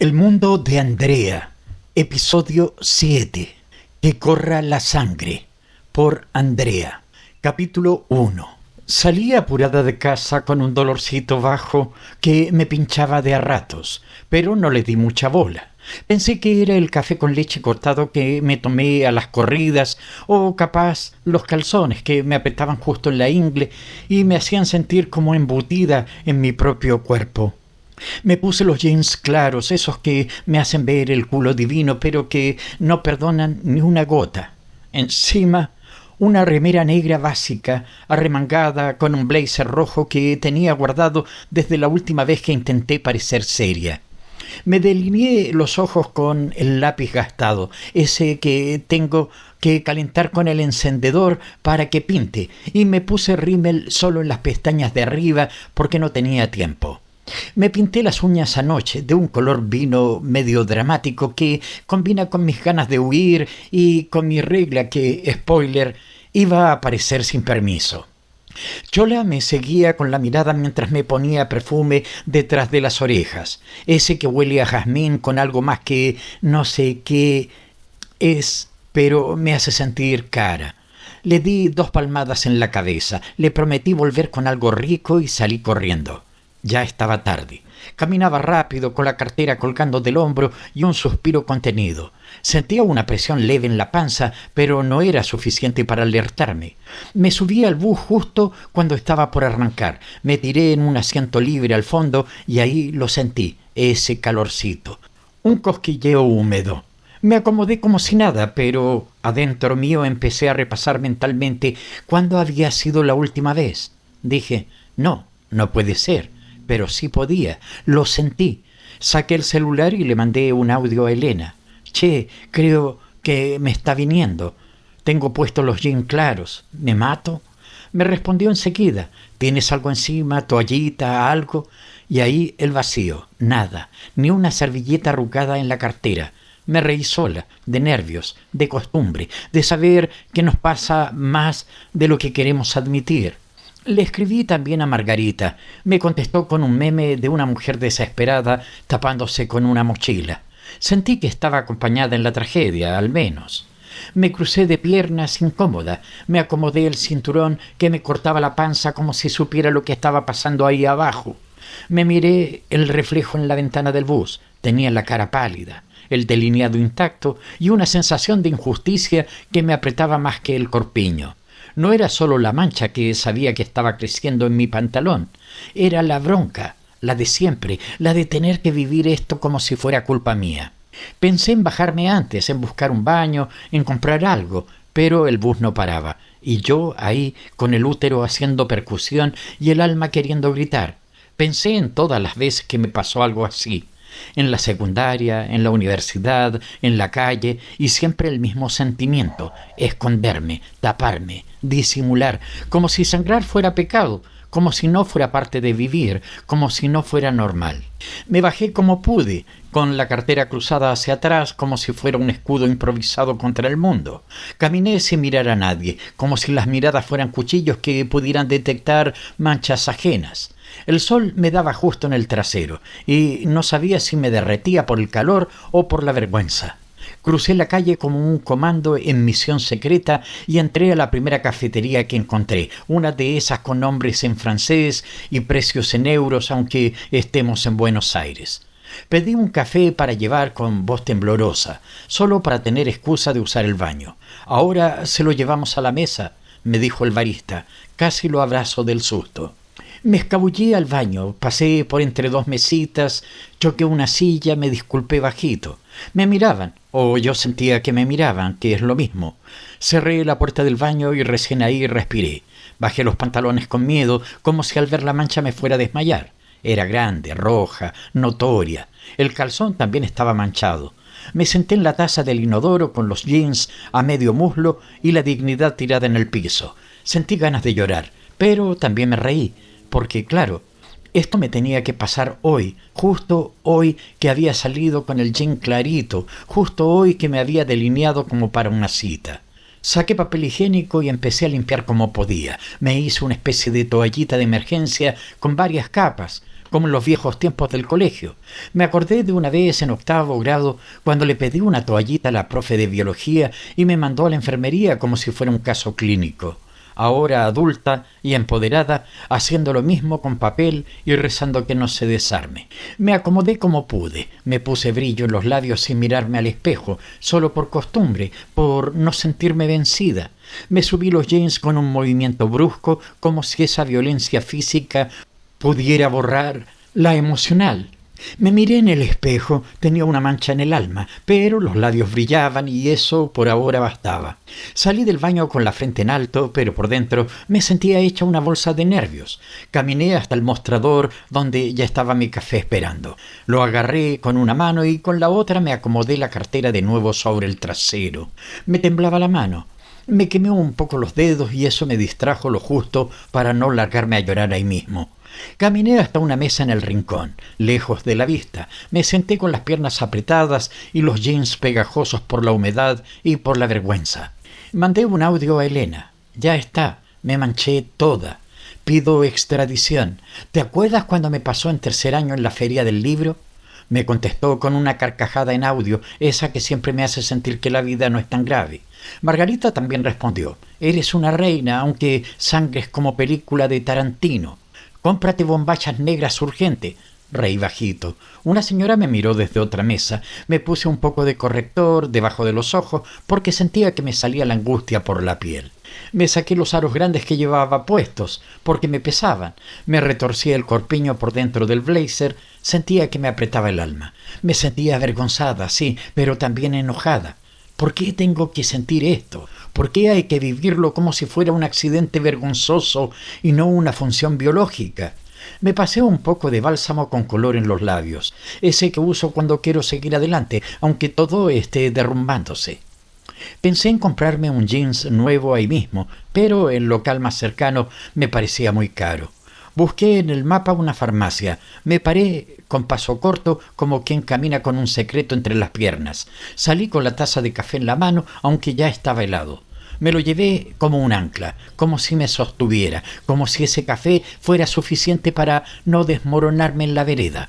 El mundo de Andrea, episodio 7. Que corra la sangre, por Andrea. Capítulo 1. Salí apurada de casa con un dolorcito bajo que me pinchaba de a ratos, pero no le di mucha bola. Pensé que era el café con leche cortado que me tomé a las corridas, o capaz los calzones que me apretaban justo en la ingle y me hacían sentir como embutida en mi propio cuerpo. Me puse los jeans claros, esos que me hacen ver el culo divino, pero que no perdonan ni una gota. Encima, una remera negra básica, arremangada con un blazer rojo que tenía guardado desde la última vez que intenté parecer seria. Me delineé los ojos con el lápiz gastado, ese que tengo que calentar con el encendedor para que pinte, y me puse rímel solo en las pestañas de arriba porque no tenía tiempo. Me pinté las uñas anoche de un color vino medio dramático que combina con mis ganas de huir y con mi regla que, spoiler, iba a aparecer sin permiso. Chola me seguía con la mirada mientras me ponía perfume detrás de las orejas, ese que huele a jazmín con algo más que no sé qué es, pero me hace sentir cara. Le di 2 palmadas en la cabeza, le prometí volver con algo rico y salí corriendo. Ya estaba tarde. Caminaba rápido, con la cartera colgando del hombro y un suspiro contenido. Sentía una presión leve en la panza, pero no era suficiente para alertarme. Me subí al bus justo cuando estaba por arrancar. Me tiré en un asiento libre al fondo y ahí lo sentí, ese calorcito. Un cosquilleo húmedo. Me acomodé como si nada, pero adentro mío empecé a repasar mentalmente cuándo había sido la última vez. Dije, no puede ser. Pero sí podía, lo sentí. Saqué el celular y le mandé un audio a Elena. Che, creo que me está viniendo. Tengo puestos los jeans claros. ¿Me mato? Me respondió enseguida. ¿Tienes algo encima, toallita, algo? Y ahí el vacío, nada, ni una servilleta arrugada en la cartera. Me reí sola, de nervios, de costumbre, de saber que nos pasa más de lo que queremos admitir. Le escribí también a Margarita. Me contestó con un meme de una mujer desesperada tapándose con una mochila. Sentí que estaba acompañada en la tragedia, al menos. Me crucé de piernas incómoda. Me acomodé el cinturón que me cortaba la panza como si supiera lo que estaba pasando ahí abajo. Me miré el reflejo en la ventana del bus. Tenía la cara pálida, el delineado intacto y una sensación de injusticia que me apretaba más que el corpiño. No era solo la mancha que sabía que estaba creciendo en mi pantalón, era la bronca, la de siempre, la de tener que vivir esto como si fuera culpa mía. Pensé en bajarme antes, en buscar un baño, en comprar algo, pero el bus no paraba, y yo ahí con el útero haciendo percusión y el alma queriendo gritar. Pensé en todas las veces que me pasó algo así. En la secundaria, en la universidad, en la calle, y siempre el mismo sentimiento: esconderme, taparme, disimular, como si sangrar fuera pecado, como si no fuera parte de vivir, como si no fuera normal. Me bajé como pude, con la cartera cruzada hacia atrás, como si fuera un escudo improvisado contra el mundo. Caminé sin mirar a nadie, como si las miradas fueran cuchillos que pudieran detectar manchas ajenas. El sol me daba justo en el trasero, y no sabía si me derretía por el calor o por la vergüenza. Crucé la calle como un comando en misión secreta y entré a la primera cafetería que encontré, una de esas con nombres en francés y precios en euros, aunque estemos en Buenos Aires. Pedí un café para llevar con voz temblorosa, solo para tener excusa de usar el baño. «Ahora se lo llevamos a la mesa», me dijo el barista. Casi lo abrazo del susto. Me escabullí al baño, pasé por entre 2 mesitas, choqué una silla, me disculpé bajito. Me miraban, o yo sentía que me miraban, que es lo mismo. Cerré la puerta del baño y recién ahí respiré. Bajé los pantalones con miedo, como si al ver la mancha me fuera a desmayar. Era grande, roja, notoria. El calzón también estaba manchado. Me senté en la taza del inodoro con los jeans a medio muslo y la dignidad tirada en el piso. Sentí ganas de llorar, pero también me reí. Porque, claro, esto me tenía que pasar hoy, justo hoy que había salido con el jean clarito, justo hoy que me había delineado como para una cita. Saqué papel higiénico y empecé a limpiar como podía. Me hice una especie de toallita de emergencia con varias capas, como en los viejos tiempos del colegio. Me acordé de una vez en 8º grado cuando le pedí una toallita a la profe de biología y me mandó a la enfermería como si fuera un caso clínico. Ahora adulta y empoderada, haciendo lo mismo con papel y rezando que no se desarme. Me acomodé como pude, me puse brillo en los labios sin mirarme al espejo, solo por costumbre, por no sentirme vencida. Me subí los jeans con un movimiento brusco, como si esa violencia física pudiera borrar la emocional. Me miré en el espejo, tenía una mancha en el alma, pero los labios brillaban y eso por ahora bastaba. Salí del baño con la frente en alto, pero por dentro me sentía hecha una bolsa de nervios. Caminé hasta el mostrador donde ya estaba mi café esperando. Lo agarré con una mano y con la otra me acomodé la cartera de nuevo sobre el trasero. Me temblaba la mano. Me quemé un poco los dedos y eso me distrajo lo justo para no largarme a llorar ahí mismo. Caminé hasta una mesa en el rincón, lejos de la vista. Me senté con las piernas apretadas y los jeans pegajosos por la humedad y por la vergüenza. Mandé un audio a Elena. Ya está, me manché toda. Pido extradición. ¿Te acuerdas cuando me pasó en 3er año en la feria del libro? Me contestó con una carcajada en audio, esa que siempre me hace sentir que la vida no es tan grave. Margarita también respondió. Eres una reina, aunque sangres como película de Tarantino. Cómprate bombachas negras urgente. Reí bajito. Una señora me miró desde otra mesa. Me puse un poco de corrector debajo de los ojos porque sentía que me salía la angustia por la piel. Me saqué los aros grandes que llevaba puestos porque me pesaban. Me retorcía el corpiño por dentro del blazer. Sentía que me apretaba el alma. Me sentía avergonzada, sí, pero también enojada. ¿Por qué tengo que sentir esto? ¿Por qué hay que vivirlo como si fuera un accidente vergonzoso y no una función biológica? Me pasé un poco de bálsamo con color en los labios, ese que uso cuando quiero seguir adelante, aunque todo esté derrumbándose. Pensé en comprarme un jeans nuevo ahí mismo, pero el local más cercano me parecía muy caro. Busqué en el mapa una farmacia. Me paré con paso corto como quien camina con un secreto entre las piernas. Salí con la taza de café en la mano, aunque ya estaba helado. Me lo llevé como un ancla, como si me sostuviera, como si ese café fuera suficiente para no desmoronarme en la vereda.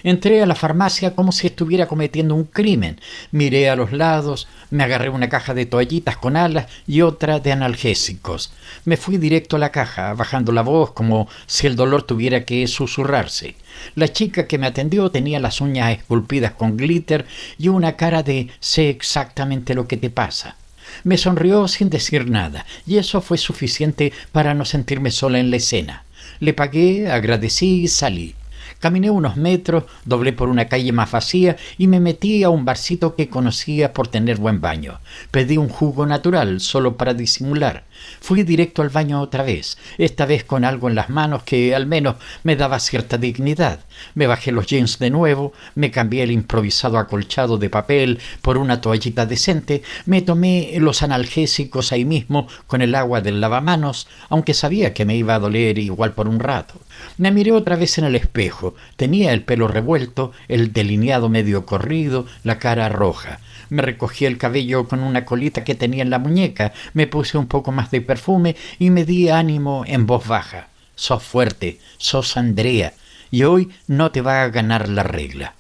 Entré a la farmacia como si estuviera cometiendo un crimen. Miré a los lados, me agarré una caja de toallitas con alas y otra de analgésicos. Me fui directo a la caja, bajando la voz como si el dolor tuviera que susurrarse. La chica que me atendió tenía las uñas esculpidas con glitter y una cara de «sé exactamente lo que te pasa». Me sonrió sin decir nada, y eso fue suficiente para no sentirme sola en la escena. Le pagué, agradecí y salí. Caminé unos metros, doblé por una calle más vacía y me metí a un barcito que conocía por tener buen baño. Pedí un jugo natural, solo para disimular. Fui directo al baño otra vez, esta vez con algo en las manos que al menos me daba cierta dignidad. Me bajé los jeans de nuevo, me cambié el improvisado acolchado de papel por una toallita decente, me tomé los analgésicos ahí mismo con el agua del lavamanos, aunque sabía que me iba a doler igual por un rato. Me miré otra vez en el espejo. Tenía el pelo revuelto, el delineado medio corrido, la cara roja. Me recogí el cabello con una colita que tenía en la muñeca, me puse un poco más de perfume y me di ánimo en voz baja. Sos fuerte, sos Andrea, y hoy no te va a ganar la regla.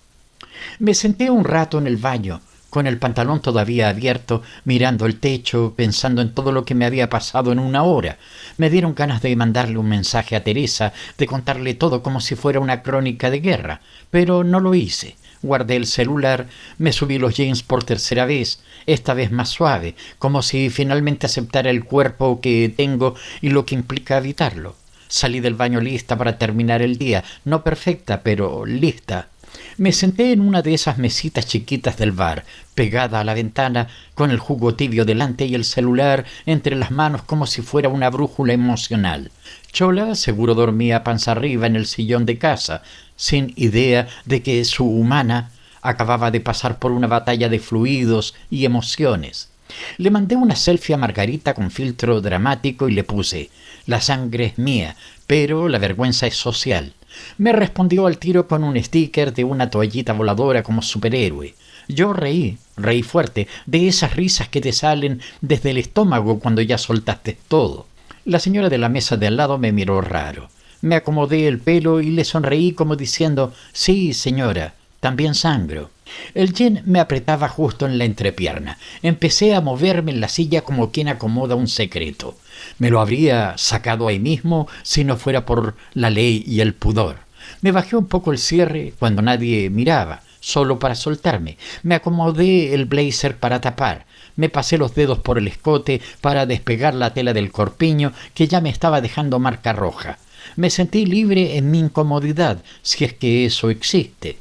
Me senté un rato en el baño, con el pantalón todavía abierto, mirando el techo, pensando en todo lo que me había pasado en una hora. Me dieron ganas de mandarle un mensaje a Teresa, de contarle todo como si fuera una crónica de guerra, pero no lo hice. Guardé el celular, me subí los jeans por 3ª vez, esta vez más suave, como si finalmente aceptara el cuerpo que tengo y lo que implica habitarlo. Salí del baño lista para terminar el día, no perfecta, pero lista. Me senté en una de esas mesitas chiquitas del bar, pegada a la ventana, con el jugo tibio delante y el celular entre las manos como si fuera una brújula emocional. Chola seguro dormía panza arriba en el sillón de casa, sin idea de que su humana acababa de pasar por una batalla de fluidos y emociones. Le mandé una selfie a Margarita con filtro dramático y le puse: «La sangre es mía, pero la vergüenza es social». Me respondió al tiro con un sticker de una toallita voladora como superhéroe. Yo reí fuerte, de esas risas que te salen desde el estómago cuando ya soltaste todo. La señora de la mesa de al lado me miró raro. Me acomodé el pelo y le sonreí como diciendo: «Sí, señora, también sangro». El jean me apretaba justo en la entrepierna. Empecé a moverme en la silla como quien acomoda un secreto. Me lo habría sacado ahí mismo si no fuera por la ley y el pudor. Me bajé un poco el cierre cuando nadie miraba, solo para soltarme. Me acomodé el blazer para tapar. Me pasé los dedos por el escote para despegar la tela del corpiño que ya me estaba dejando marca roja. Me sentí libre en mi incomodidad, si es que eso existe.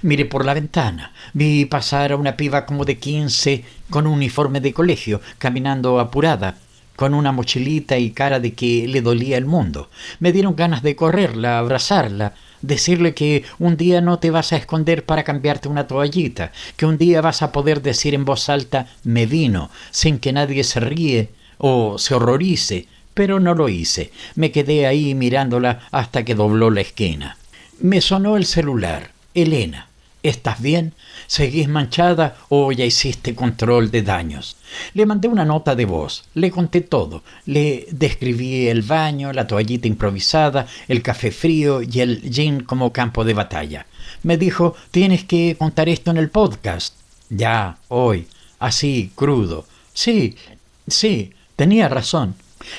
Miré por la ventana. Vi pasar a una piba como de 15 con un uniforme de colegio, caminando apurada, con una mochilita y cara de que le dolía el mundo. Me dieron ganas de correrla, abrazarla, decirle que un día no te vas a esconder para cambiarte una toallita, que un día vas a poder decir en voz alta «me vino», sin que nadie se ríe o se horrorice, pero no lo hice. Me quedé ahí mirándola hasta que dobló la esquina. Me sonó el celular. «Elena, ¿estás bien? ¿Seguís manchada o ya hiciste control de daños?» Le mandé una nota de voz, le conté todo, le describí el baño, la toallita improvisada, el café frío y el gin como campo de batalla. Me dijo: «Tienes que contar esto en el podcast». «Ya, hoy, así, crudo». Sí, tenía razón.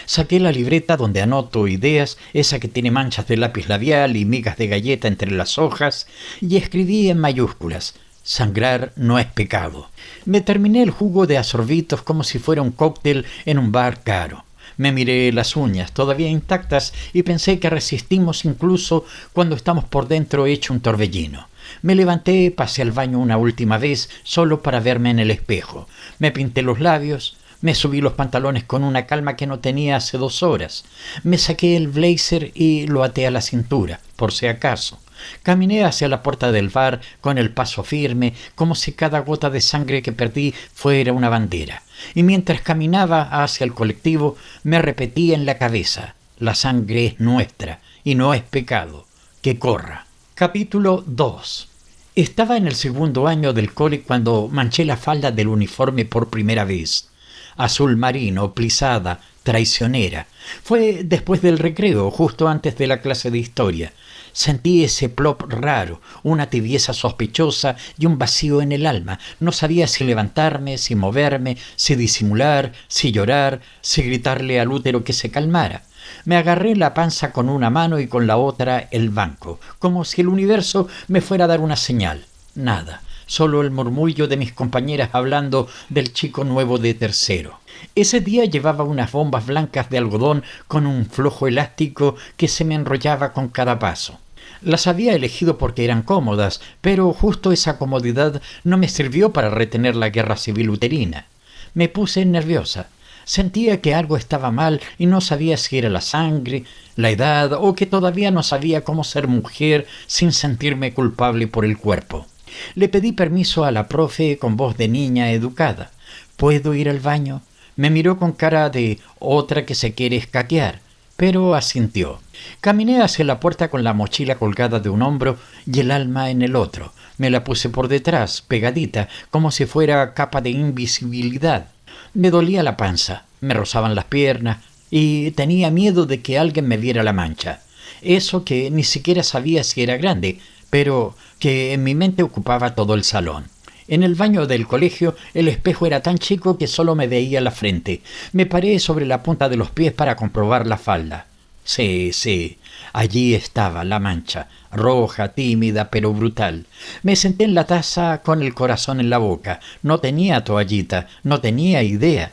Saqué la libreta donde anoto ideas, esa que tiene manchas de lápiz labial y migas de galleta entre las hojas, y escribí en mayúsculas: «Sangrar no es pecado». Me terminé el jugo de a sorbitos como si fuera un cóctel en un bar caro. Me miré las uñas, todavía intactas, y pensé que resistimos incluso cuando estamos por dentro hecho un torbellino. Me levanté, pasé al baño una última vez, solo para verme en el espejo. Me pinté los labios. Me subí los pantalones con una calma que no tenía hace 2 horas. Me saqué el blazer y lo até a la cintura, por si acaso. Caminé hacia la puerta del bar con el paso firme, como si cada gota de sangre que perdí fuera una bandera. Y mientras caminaba hacia el colectivo, me repetía en la cabeza: «La sangre es nuestra y no es pecado. Que corra». Capítulo 2. Estaba en el 2º año del cole cuando manché la falda del uniforme por primera vez. Azul marino, plisada, traicionera. Fue después del recreo, justo antes de la clase de historia. Sentí ese plop raro, una tibieza sospechosa y un vacío en el alma. No sabía si levantarme, si moverme, si disimular, si llorar, si gritarle al útero que se calmara. Me agarré la panza con una mano y con la otra el banco, como si el universo me fuera a dar una señal. Nada. Solo el murmullo de mis compañeras hablando del chico nuevo de tercero. Ese día llevaba unas bombas blancas de algodón con un flojo elástico que se me enrollaba con cada paso. Las había elegido porque eran cómodas, pero justo esa comodidad no me sirvió para retener la guerra civil uterina. Me puse nerviosa. Sentía que algo estaba mal y no sabía si era la sangre, la edad o que todavía no sabía cómo ser mujer sin sentirme culpable por el cuerpo. Le pedí permiso a la profe con voz de niña educada. «¿Puedo ir al baño?». Me miró con cara de otra que se quiere escaquear, pero asintió. Caminé hacia la puerta con la mochila colgada de un hombro y el alma en el otro. Me la puse por detrás, pegadita, como si fuera capa de invisibilidad. Me dolía la panza, me rozaban las piernas y tenía miedo de que alguien me viera la mancha. Eso que ni siquiera sabía si era grande, pero que en mi mente ocupaba todo el salón. En el baño del colegio el espejo era tan chico que solo me veía la frente. Me paré sobre la punta de los pies para comprobar la falda. Sí, allí estaba la mancha, roja, tímida, pero brutal. Me senté en la taza con el corazón en la boca. No tenía toallita, no tenía idea.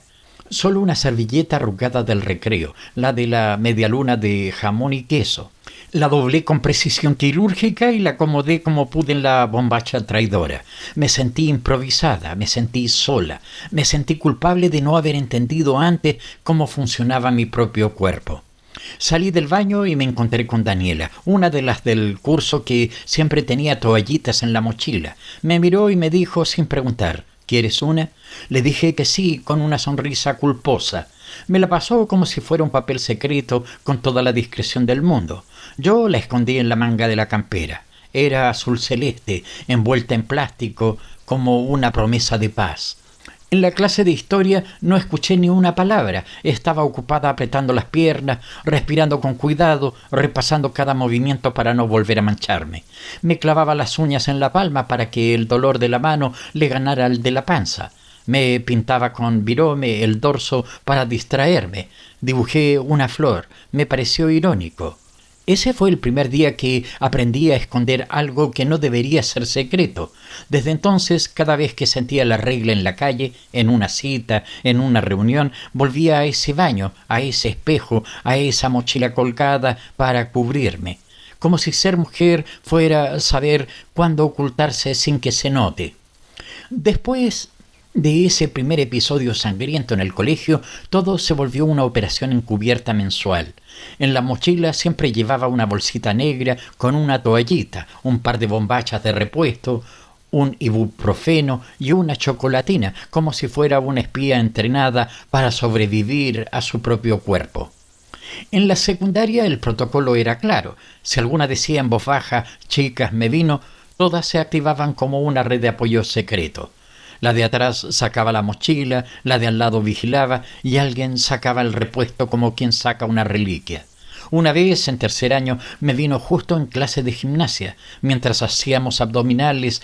Solo una servilleta arrugada del recreo, la de la medialuna de jamón y queso. La doblé con precisión quirúrgica y la acomodé como pude en la bombacha traidora. Me sentí improvisada, me sentí sola, me sentí culpable de no haber entendido antes cómo funcionaba mi propio cuerpo. Salí del baño y me encontré con Daniela, una de las del curso que siempre tenía toallitas en la mochila. Me miró y me dijo sin preguntar: ¿quieres una? Le dije que sí, con una sonrisa culposa. Me la pasó como si fuera un papel secreto con toda la discreción del mundo. Yo la escondí en la manga de la campera. Era azul celeste, envuelta en plástico, como una promesa de paz. En la clase de historia no escuché ni una palabra. Estaba ocupada apretando las piernas, respirando con cuidado, repasando cada movimiento para no volver a mancharme. Me clavaba las uñas en la palma para que el dolor de la mano le ganara al de la panza. Me pintaba con birome el dorso para distraerme. Dibujé una flor. Me pareció irónico. Ese fue el primer día que aprendí a esconder algo que no debería ser secreto. Desde entonces, cada vez que sentía la regla en la calle, en una cita, en una reunión, volvía a ese baño, a ese espejo, a esa mochila colgada para cubrirme. Como si ser mujer fuera saber cuándo ocultarse sin que se note. Después de ese primer episodio sangriento en el colegio, todo se volvió una operación encubierta mensual. En la mochila siempre llevaba una bolsita negra con una toallita, un par de bombachas de repuesto, un ibuprofeno y una chocolatina, como si fuera una espía entrenada para sobrevivir a su propio cuerpo. En la secundaria el protocolo era claro. Si alguna decía en voz baja, chicas, me vino, todas se activaban como una red de apoyo secreto. La de atrás sacaba la mochila, la de al lado vigilaba y alguien sacaba el repuesto como quien saca una reliquia. Una vez, en tercer año, me vino justo en clase de gimnasia, mientras hacíamos abdominales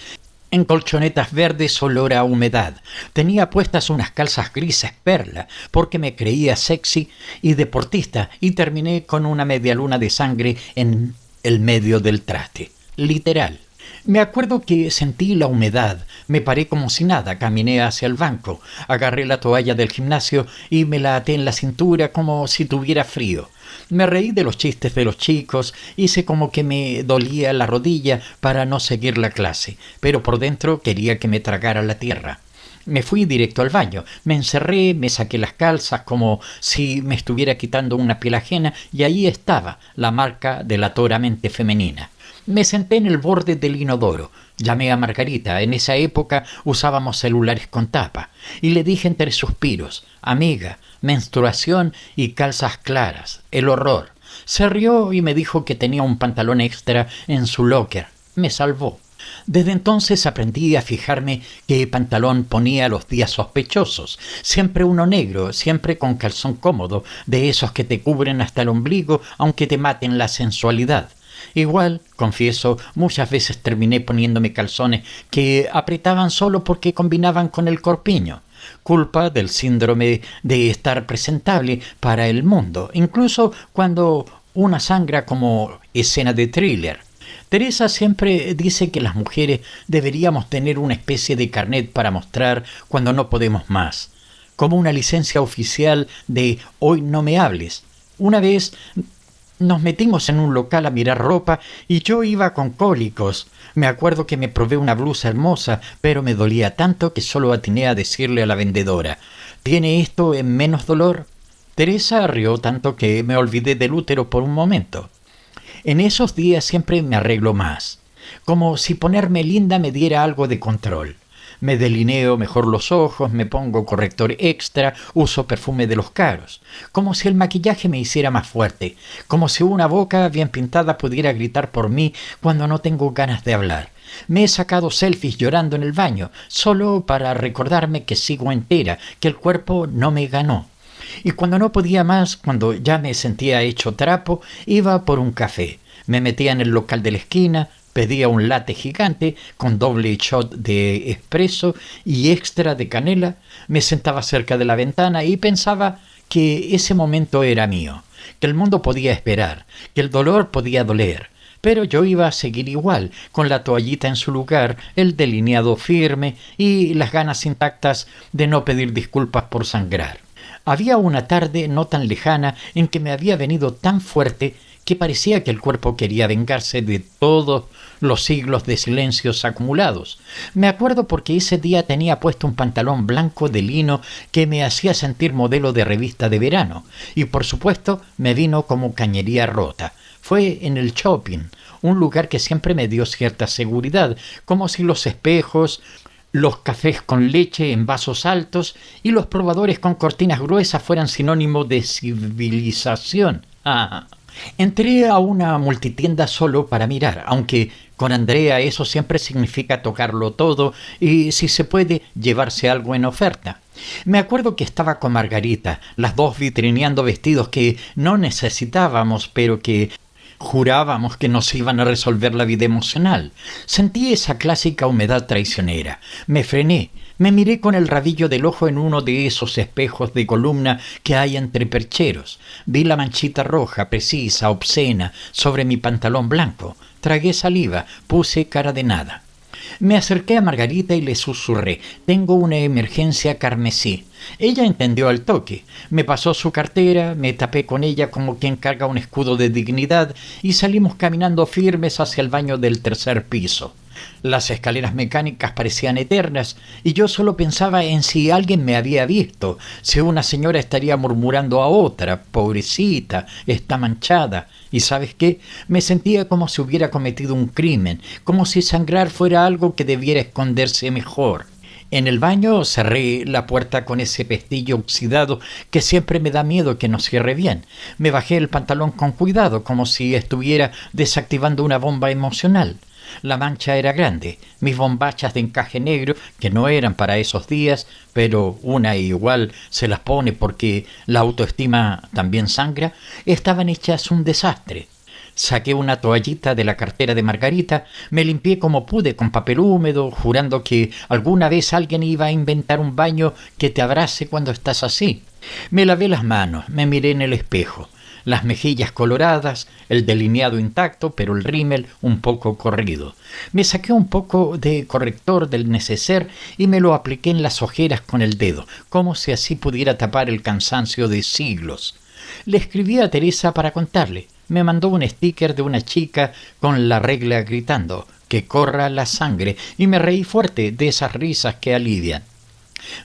en colchonetas verdes olor a humedad. Tenía puestas unas calzas grises perla, porque me creía sexy y deportista, y terminé con una media luna de sangre en el medio del traste. Literal. Me acuerdo que sentí la humedad, me paré como si nada, caminé hacia el banco, agarré la toalla del gimnasio y me la até en la cintura como si tuviera frío. Me reí de los chistes de los chicos, hice como que me dolía la rodilla para no seguir la clase, pero por dentro quería que me tragara la tierra. Me fui directo al baño, me encerré, me saqué las calzas como si me estuviera quitando una piel ajena y ahí estaba la marca de la tora mente femenina. Me senté en el borde del inodoro. Llamé a Margarita. En esa época usábamos celulares con tapa. Y le dije entre suspiros: amiga, menstruación y calzas claras. El horror. Se rió y me dijo que tenía un pantalón extra en su locker. Me salvó. Desde entonces aprendí a fijarme qué pantalón ponía los días sospechosos. Siempre uno negro, siempre con calzón cómodo, de esos que te cubren hasta el ombligo aunque te maten la sensualidad. Igual, confieso, muchas veces terminé poniéndome calzones que apretaban solo porque combinaban con el corpiño. Culpa del síndrome de estar presentable para el mundo, incluso cuando una sangra como escena de thriller. Teresa siempre dice que las mujeres deberíamos tener una especie de carnet para mostrar cuando no podemos más, como una licencia oficial de hoy no me hables. Una vez nos metimos en un local a mirar ropa y yo iba con cólicos. Me acuerdo que me probé una blusa hermosa, pero me dolía tanto que solo atiné a decirle a la vendedora: ¿tiene esto en menos dolor? Teresa rió tanto que me olvidé del útero por un momento. En esos días siempre me arreglo más, como si ponerme linda me diera algo de control. Me delineo mejor los ojos, me pongo corrector extra, uso perfume de los caros. Como si el maquillaje me hiciera más fuerte. Como si una boca bien pintada pudiera gritar por mí cuando no tengo ganas de hablar. Me he sacado selfies llorando en el baño, solo para recordarme que sigo entera, que el cuerpo no me ganó. Y cuando no podía más, cuando ya me sentía hecho trapo, iba por un café. Me metía en el local de la esquina, pedía un latte gigante con doble shot de espresso y extra de canela, me sentaba cerca de la ventana y pensaba que ese momento era mío, que el mundo podía esperar, que el dolor podía doler, pero yo iba a seguir igual, con la toallita en su lugar, el delineado firme y las ganas intactas de no pedir disculpas por sangrar. Había una tarde no tan lejana en que me había venido tan fuerte que parecía que el cuerpo quería vengarse de todos los siglos de silencios acumulados. Me acuerdo porque ese día tenía puesto un pantalón blanco de lino que me hacía sentir modelo de revista de verano, y por supuesto me vino como cañería rota. Fue en el shopping, un lugar que siempre me dio cierta seguridad, como si los espejos, los cafés con leche en vasos altos y los probadores con cortinas gruesas fueran sinónimo de civilización. Entré a una multitienda solo para mirar, aunque Con Andrea eso siempre significa tocarlo todo y, si se puede, llevarse algo en oferta. Me acuerdo que estaba con Margarita, las dos vitrineando vestidos que no necesitábamos, pero que jurábamos que nos iban a resolver la vida emocional. Sentí esa clásica humedad traicionera. Me frené. Me miré con el rabillo del ojo en uno de esos espejos de columna que hay entre percheros. Vi la manchita roja, precisa, obscena, sobre mi pantalón blanco. Tragué saliva, puse cara de nada. Me acerqué a Margarita y le susurré: «Tengo una emergencia carmesí». Ella entendió al toque. Me pasó su cartera, me tapé con ella como quien carga un escudo de dignidad y salimos caminando firmes hacia el baño del tercer piso. Las escaleras mecánicas parecían eternas y yo solo pensaba en si alguien me había visto, si una señora estaría murmurando a otra: «Pobrecita, está manchada». ¿Y sabes qué? Me sentía como si hubiera cometido un crimen, como si sangrar fuera algo que debiera esconderse mejor. En el baño cerré la puerta con ese pestillo oxidado que siempre me da miedo que no cierre bien. Me bajé el pantalón con cuidado, como si estuviera desactivando una bomba emocional. La mancha era grande. Mis bombachas de encaje negro, que no eran para esos días, pero una igual se las pone porque la autoestima también sangra, estaban hechas un desastre. Saqué una toallita de la cartera de Margarita, me limpié como pude con papel húmedo, jurando que alguna vez alguien iba a inventar un baño que te abrace cuando estás así. Me lavé las manos, me miré en el espejo. Las mejillas coloradas, el delineado intacto, pero el rímel un poco corrido. Me saqué un poco de corrector del neceser y me lo apliqué en las ojeras con el dedo, como si así pudiera tapar el cansancio de siglos. Le escribí a Teresa para contarle. Me mandó un sticker de una chica con la regla gritando: «Que corra la sangre», y me reí fuerte de esas risas que alivian.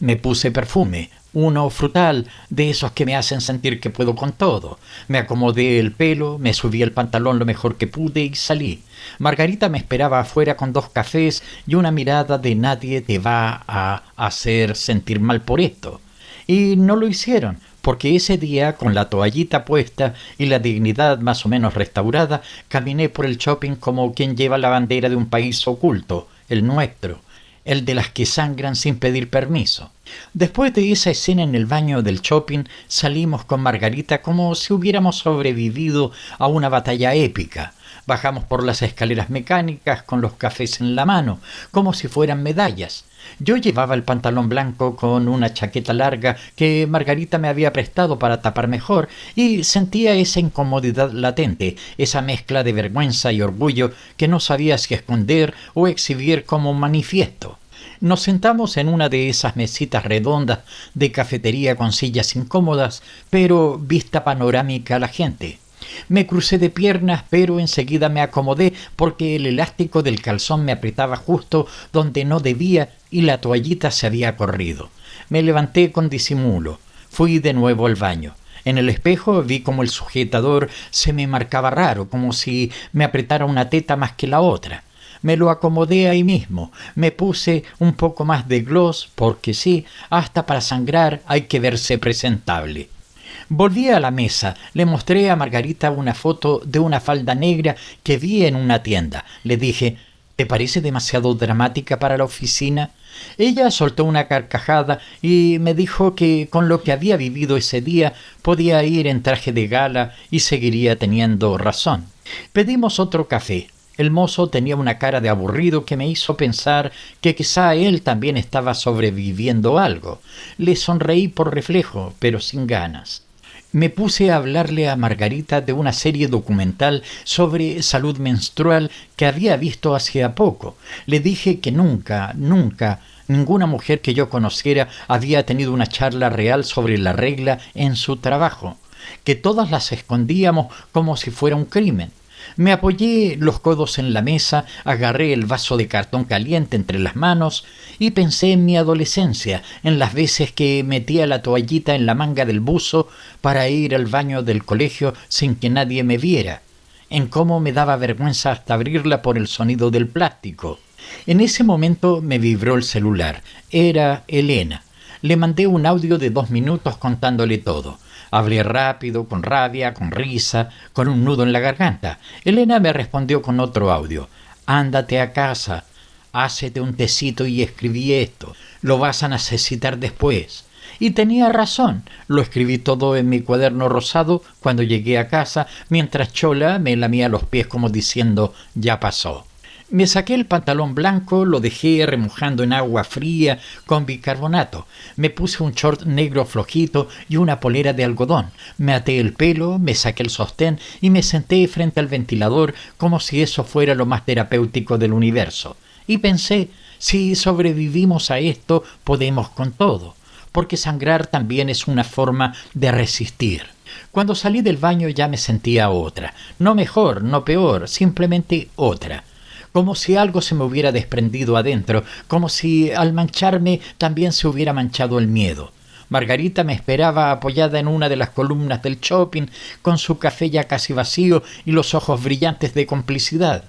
Me puse perfume, uno frutal, de esos que me hacen sentir que puedo con todo. Me acomodé el pelo, me subí el pantalón lo mejor que pude y salí. Margarita me esperaba afuera con 2 cafés y una mirada de «nadie te va a hacer sentir mal por esto». Y no lo hicieron, porque ese día, con la toallita puesta y la dignidad más o menos restaurada, caminé por el shopping como quien lleva la bandera de un país oculto, el nuestro, el de las que sangran sin pedir permiso. Después de esa escena en el baño del shopping, salimos con Margarita como si hubiéramos sobrevivido a una batalla épica. Bajamos por las escaleras mecánicas con los cafés en la mano, como si fueran medallas. Yo llevaba el pantalón blanco con una chaqueta larga que Margarita me había prestado para tapar mejor y sentía esa incomodidad latente, esa mezcla de vergüenza y orgullo que no sabía si esconder o exhibir como un manifiesto. Nos sentamos en una de esas mesitas redondas de cafetería con sillas incómodas, pero vista panorámica a la gente. Me crucé de piernas, pero enseguida me acomodé porque el elástico del calzón me apretaba justo donde no debía y la toallita se había corrido. Me levanté con disimulo. Fui de nuevo al baño. En el espejo vi como el sujetador se me marcaba raro, como si me apretara una teta más que la otra. Me lo acomodé ahí mismo. Me puse un poco más de gloss, porque sí, hasta para sangrar hay que verse presentable. Volví a la mesa, le mostré a Margarita una foto de una falda negra que vi en una tienda. Le dije: «¿Te parece demasiado dramática para la oficina?». Ella soltó una carcajada y me dijo que con lo que había vivido ese día podía ir en traje de gala y seguiría teniendo razón. Pedimos otro café. El mozo tenía una cara de aburrido que me hizo pensar que quizá él también estaba sobreviviendo algo. Le sonreí por reflejo, pero sin ganas. Me puse a hablarle a Margarita de una serie documental sobre salud menstrual que había visto hacía poco. Le dije que nunca, ninguna mujer que yo conociera había tenido una charla real sobre la regla en su trabajo, que todas las escondíamos como si fuera un crimen. Me apoyé los codos en la mesa, agarré el vaso de cartón caliente entre las manos y pensé en mi adolescencia, en las veces que metía la toallita en la manga del buzo para ir al baño del colegio sin que nadie me viera, en cómo me daba vergüenza hasta abrirla por el sonido del plástico. En ese momento me vibró el celular. Era Elena. Le mandé un audio de 2 minutos contándole todo. Hablé rápido, con rabia, con risa, con un nudo en la garganta. Elena me respondió con otro audio. Ándate a casa, hácete un tecito y escribí esto. Lo vas a necesitar después. Y tenía razón. Lo escribí todo en mi cuaderno rosado cuando llegué a casa, mientras Chola me lamía los pies como diciendo, ya pasó. Me saqué el pantalón blanco, lo dejé remojando en agua fría con bicarbonato. Me puse un short negro flojito y una polera de algodón. Me até el pelo, me saqué el sostén y me senté frente al ventilador como si eso fuera lo más terapéutico del universo. Y pensé, si sobrevivimos a esto, podemos con todo, porque sangrar también es una forma de resistir. Cuando salí del baño ya me sentía otra, no mejor, no peor, simplemente otra. Como si algo se me hubiera desprendido adentro, como si al mancharme también se hubiera manchado el miedo. Margarita me esperaba apoyada en una de las columnas del shopping, con su café ya casi vacío y los ojos brillantes de complicidad.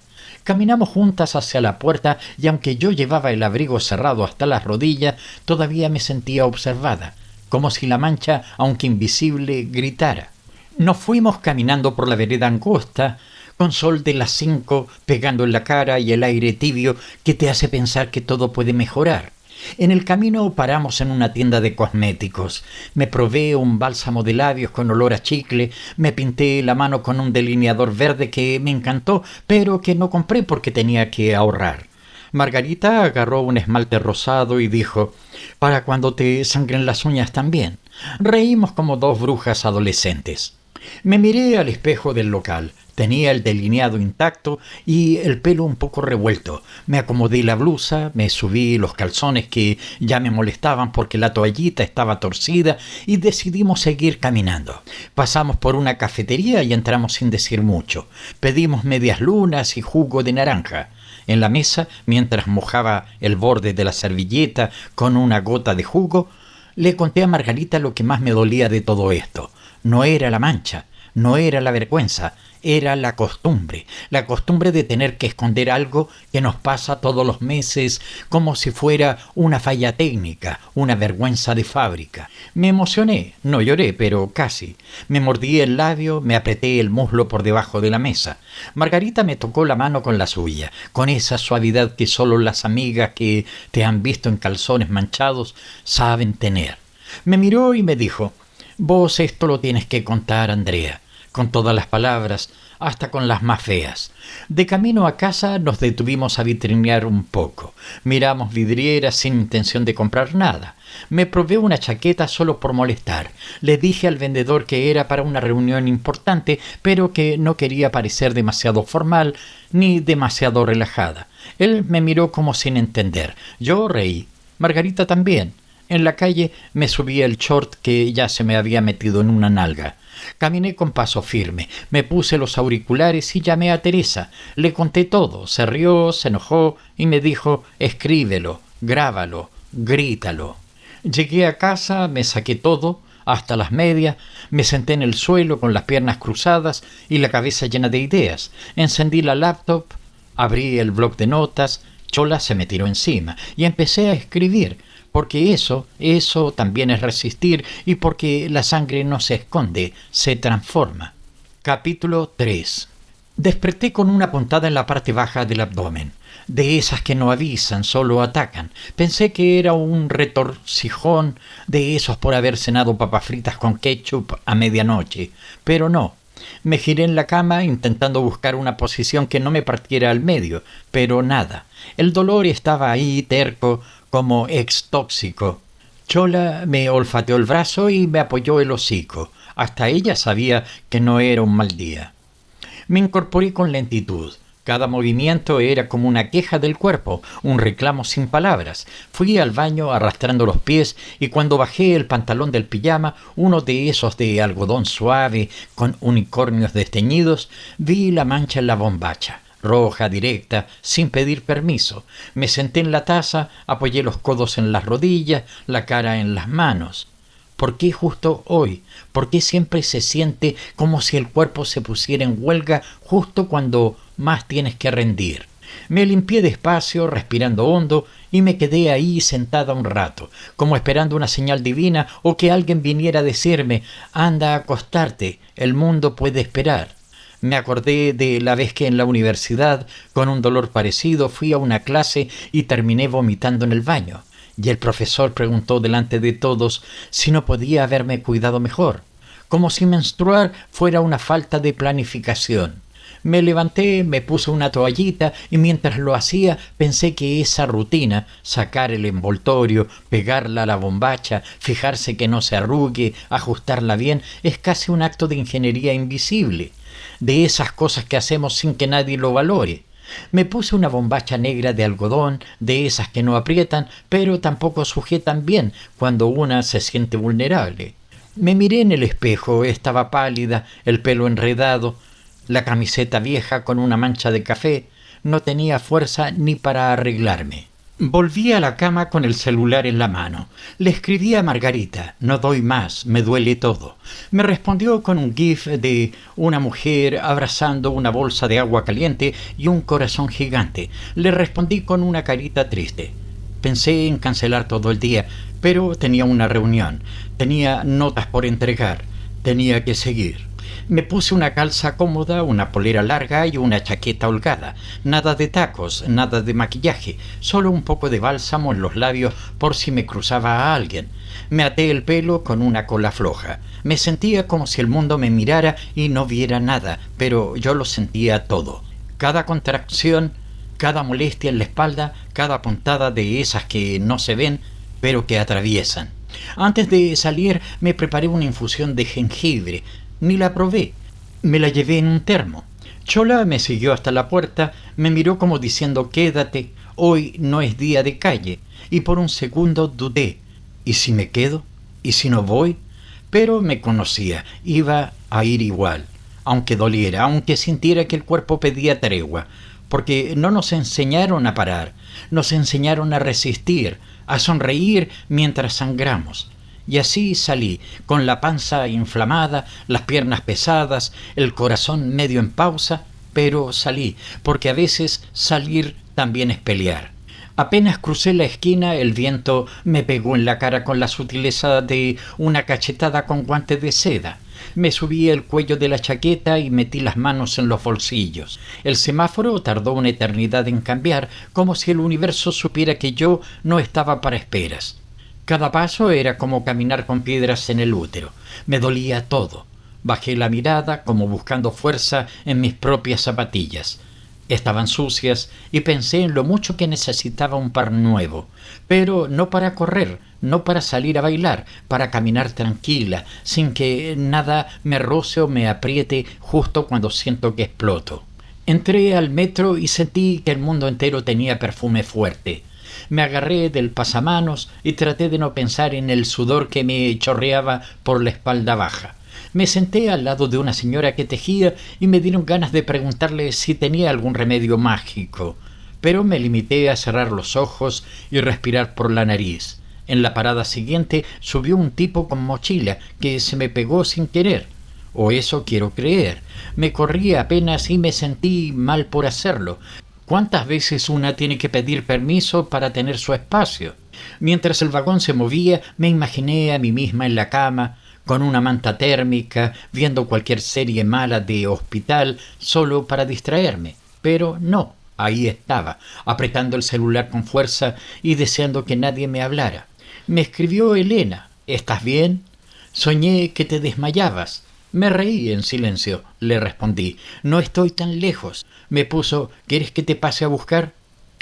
Caminamos juntas hacia la puerta y aunque yo llevaba el abrigo cerrado hasta las rodillas, todavía me sentía observada, como si la mancha, aunque invisible, gritara. Nos fuimos caminando por la vereda angosta, con sol de las 5 pegando en la cara y el aire tibio que te hace pensar que todo puede mejorar. En el camino paramos en una tienda de cosméticos. Me probé un bálsamo de labios con olor a chicle, me pinté la mano con un delineador verde que me encantó, pero que no compré porque tenía que ahorrar. Margarita agarró un esmalte rosado y dijo, «Para cuando te sangren las uñas también». Reímos como dos brujas adolescentes. Me miré al espejo del local. Tenía el delineado intacto y el pelo un poco revuelto. Me acomodé la blusa, me subí los calzones que ya me molestaban porque la toallita estaba torcida y decidimos seguir caminando. Pasamos por una cafetería y entramos sin decir mucho. Pedimos medias lunas y jugo de naranja. En la mesa, mientras mojaba el borde de la servilleta con una gota de jugo, le conté a Margarita lo que más me dolía de todo esto. No era la mancha, no era la vergüenza, era la costumbre de tener que esconder algo que nos pasa todos los meses como si fuera una falla técnica, una vergüenza de fábrica. Me emocioné, no lloré, pero casi. Me mordí el labio, me apreté el muslo por debajo de la mesa. Margarita me tocó la mano con la suya, con esa suavidad que solo las amigas que te han visto en calzones manchados saben tener. Me miró y me dijo, «Vos esto lo tienes que contar, Andrea», con todas las palabras, hasta con las más feas. De camino a casa nos detuvimos a vitrinear un poco. Miramos vidrieras sin intención de comprar nada. Me probé una chaqueta solo por molestar. Le dije al vendedor que era para una reunión importante, pero que no quería parecer demasiado formal ni demasiado relajada. Él me miró como sin entender. Yo reí. Margarita también. En la calle me subí el short que ya se me había metido en una nalga. Caminé con paso firme, me puse los auriculares y llamé a Teresa. Le conté todo, se rió, se enojó y me dijo, escríbelo, grábalo, grítalo. Llegué a casa, me saqué todo, hasta las medias, me senté en el suelo con las piernas cruzadas y la cabeza llena de ideas. Encendí la laptop, abrí el bloc de notas, Chola se me tiró encima y empecé a escribir. Porque eso también es resistir y porque la sangre no se esconde, se transforma. Capítulo 3. Desperté con una puntada en la parte baja del abdomen. De esas que no avisan, solo atacan. Pensé que era un retorcijón de esos por haber cenado papas fritas con ketchup a medianoche, pero no. Me giré en la cama intentando buscar una posición que no me partiera al medio, pero nada. El dolor estaba ahí, terco, como ex-tóxico. Chola me olfateó el brazo y me apoyó el hocico. Hasta ella sabía que no era un mal día. Me incorporé con lentitud. Cada movimiento era como una queja del cuerpo, un reclamo sin palabras. Fui al baño arrastrando los pies y cuando bajé el pantalón del pijama, uno de esos de algodón suave con unicornios desteñidos, vi la mancha en la bombacha. Roja, directa, sin pedir permiso. Me senté en la taza, apoyé los codos en las rodillas, la cara en las manos. ¿Por qué justo hoy? ¿Por qué siempre se siente como si el cuerpo se pusiera en huelga justo cuando más tienes que rendir? Me limpié despacio, respirando hondo, y me quedé ahí sentada un rato, como esperando una señal divina o que alguien viniera a decirme, anda a acostarte, el mundo puede esperar. Me acordé de la vez que en la universidad, con un dolor parecido, fui a una clase y terminé vomitando en el baño. Y el profesor preguntó delante de todos si no podía haberme cuidado mejor, como si menstruar fuera una falta de planificación. Me levanté, me puse una toallita y mientras lo hacía pensé que esa rutina, sacar el envoltorio, pegarla a la bombacha, fijarse que no se arrugue, ajustarla bien, es casi un acto de ingeniería invisible, de esas cosas que hacemos sin que nadie lo valore. Me puse una bombacha negra de algodón, de esas que no aprietan, pero tampoco sujetan bien cuando una se siente vulnerable. Me miré en el espejo, estaba pálida, el pelo enredado, la camiseta vieja con una mancha de café, no tenía fuerza ni para arreglarme. Volví a la cama con el celular en la mano. Le escribí a Margarita: no doy más, me duele todo. Me respondió con un gif de una mujer abrazando una bolsa de agua caliente y un corazón gigante. Le respondí con una carita triste. Pensé en cancelar todo el día, pero tenía una reunión, tenía notas por entregar, tenía que seguir. Me puse una calza cómoda, una polera larga y una chaqueta holgada. Nada de tacos, nada de maquillaje, solo un poco de bálsamo en los labios por si me cruzaba a alguien. Me até el pelo con una cola floja. Me sentía como si el mundo me mirara y no viera nada, pero yo lo sentía todo. Cada contracción, cada molestia en la espalda, cada puntada de esas que no se ven, pero que atraviesan. Antes de salir me preparé una infusión de jengibre. Ni la probé, me la llevé en un termo. Chola me siguió hasta la puerta, me miró como diciendo: quédate, hoy no es día de calle, y por un segundo dudé: ¿y si me quedo? ¿Y si no voy? Pero me conocía, iba a ir igual, aunque doliera, aunque sintiera que el cuerpo pedía tregua, porque no nos enseñaron a parar, nos enseñaron a resistir, a sonreír mientras sangramos. Y así salí, con la panza inflamada, las piernas pesadas, el corazón medio en pausa, pero salí, porque a veces salir también es pelear. Apenas crucé la esquina, el viento me pegó en la cara con la sutileza de una cachetada con guante de seda. Me subí el cuello de la chaqueta y metí las manos en los bolsillos. El semáforo tardó una eternidad en cambiar, como si el universo supiera que yo no estaba para esperas. Cada paso era como caminar con piedras en el útero. Me dolía todo. Bajé la mirada como buscando fuerza en mis propias zapatillas. Estaban sucias y pensé en lo mucho que necesitaba un par nuevo, pero no para correr, no para salir a bailar, para caminar tranquila, sin que nada me roce o me apriete justo cuando siento que exploto. Entré al metro y sentí que el mundo entero tenía perfume fuerte. Me agarré del pasamanos y traté de no pensar en el sudor que me chorreaba por la espalda baja. Me senté al lado de una señora que tejía y me dieron ganas de preguntarle si tenía algún remedio mágico, pero me limité a cerrar los ojos y respirar por la nariz. En la parada siguiente subió un tipo con mochila que se me pegó sin querer. O eso quiero creer. Me corrí apenas y me sentí mal por hacerlo. ¿Cuántas veces una tiene que pedir permiso para tener su espacio? Mientras el vagón se movía, me imaginé a mí misma en la cama, con una manta térmica, viendo cualquier serie mala de hospital, solo para distraerme. Pero no, ahí estaba, apretando el celular con fuerza y deseando que nadie me hablara. Me escribió Elena: ¿estás bien? Soñé que te desmayabas. Me reí en silencio. Le respondí: no estoy tan lejos. Me puso: ¿quieres que te pase a buscar?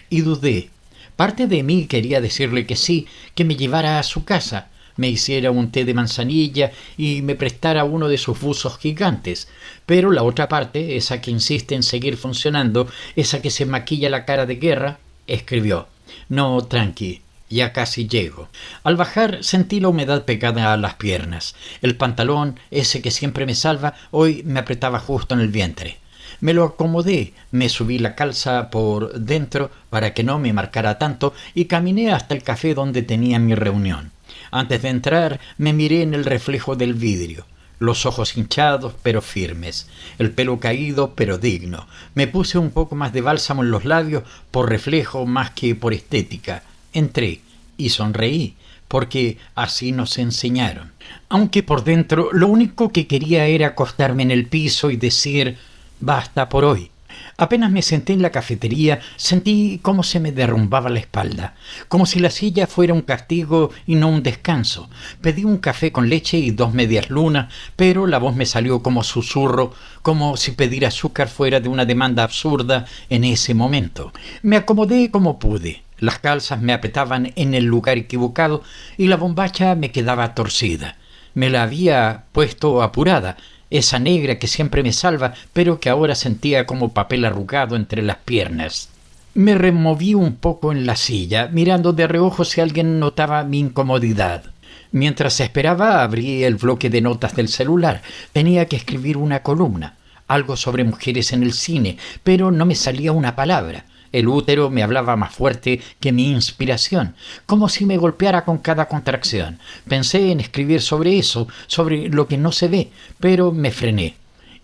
Y dudé. Parte de mí quería decirle que sí, que me llevara a su casa, me hiciera un té de manzanilla y me prestara uno de sus buzos gigantes. Pero la otra parte, esa que insiste en seguir funcionando, esa que se maquilla la cara de guerra, escribió: no, tranqui, ya casi llego. Al bajar sentí la humedad pegada a las piernas. El pantalón, ese que siempre me salva, hoy me apretaba justo en el vientre. Me lo acomodé, me subí la calza por dentro para que no me marcara tanto y caminé hasta el café donde tenía mi reunión. Antes de entrar me miré en el reflejo del vidrio. Los ojos hinchados pero firmes, el pelo caído pero digno. Me puse un poco más de bálsamo en los labios por reflejo más que por estética. Entré y sonreí, porque así nos enseñaron. Aunque por dentro lo único que quería era acostarme en el piso y decir: Basta por hoy. Apenas me senté en la cafetería, sentí cómo se me derrumbaba la espalda, como si la silla fuera un castigo y no un descanso. Pedí un café con leche y 2 medias lunas, pero la voz me salió como susurro, como si pedir azúcar fuera de una demanda absurda en ese momento. Me acomodé como pude. Las calzas me apretaban en el lugar equivocado y la bombacha me quedaba torcida. Me la había puesto apurada, esa negra que siempre me salva, pero que ahora sentía como papel arrugado entre las piernas. Me removí un poco en la silla, mirando de reojo si alguien notaba mi incomodidad. Mientras esperaba, abrí el bloque de notas del celular. Tenía que escribir una columna, algo sobre mujeres en el cine, pero no me salía una palabra. El útero me hablaba más fuerte que mi inspiración, como si me golpeara con cada contracción. Pensé en escribir sobre eso, sobre lo que no se ve, pero me frené.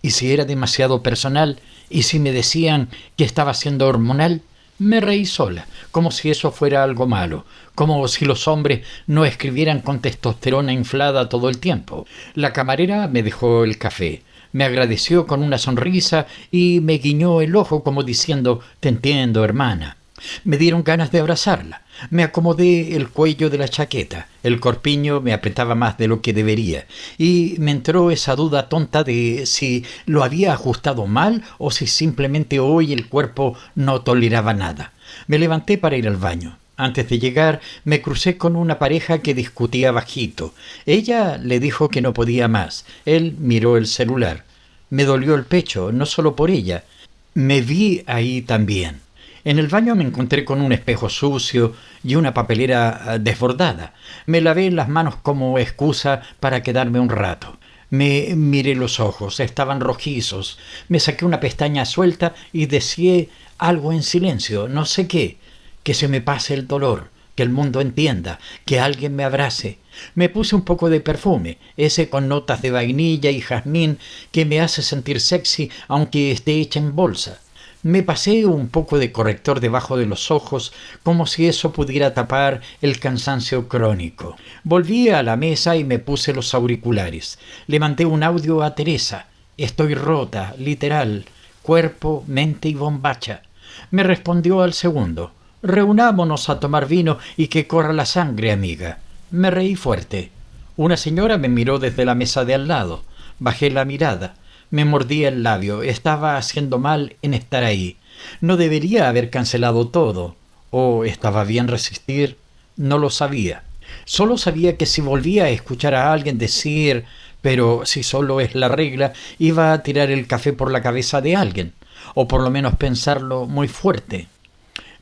¿Y si era demasiado personal? ¿Y si me decían que estaba siendo hormonal? Me reí sola, como si eso fuera algo malo, como si los hombres no escribieran con testosterona inflada todo el tiempo. La camarera me dejó el café. Me agradeció con una sonrisa y me guiñó el ojo como diciendo: «Te entiendo, hermana». Me dieron ganas de abrazarla. Me acomodé el cuello de la chaqueta. El corpiño me apretaba más de lo que debería. Y me entró esa duda tonta de si lo había ajustado mal o si simplemente hoy el cuerpo no toleraba nada. Me levanté para ir al baño. Antes de llegar, me crucé con una pareja que discutía bajito. Ella le dijo que no podía más. Él miró el celular. Me dolió el pecho, no solo por ella. Me vi ahí también. En el baño me encontré con un espejo sucio y una papelera desbordada. Me lavé las manos como excusa para quedarme un rato. Me miré los ojos, estaban rojizos. Me saqué una pestaña suelta y deseé algo en silencio, no sé qué. Que se me pase el dolor, que el mundo entienda, que alguien me abrace. Me puse un poco de perfume, ese con notas de vainilla y jazmín que me hace sentir sexy aunque esté hecha en bolsa. Me pasé un poco de corrector debajo de los ojos, como si eso pudiera tapar el cansancio crónico. Volví a la mesa y me puse los auriculares. Le mandé un audio a Teresa. Estoy rota, literal, cuerpo, mente y bombacha. Me respondió al segundo. Reunámonos a tomar vino y que corra la sangre, amiga. Me reí fuerte. Una señora me miró desde la mesa de al lado. Bajé la mirada. Me mordí el labio. Estaba haciendo mal en estar ahí. No debería haber cancelado todo. ¿O estaba bien resistir? No lo sabía. Solo sabía que si volvía a escuchar a alguien decir «pero si solo es la regla», iba a tirar el café por la cabeza de alguien. O por lo menos pensarlo muy fuerte.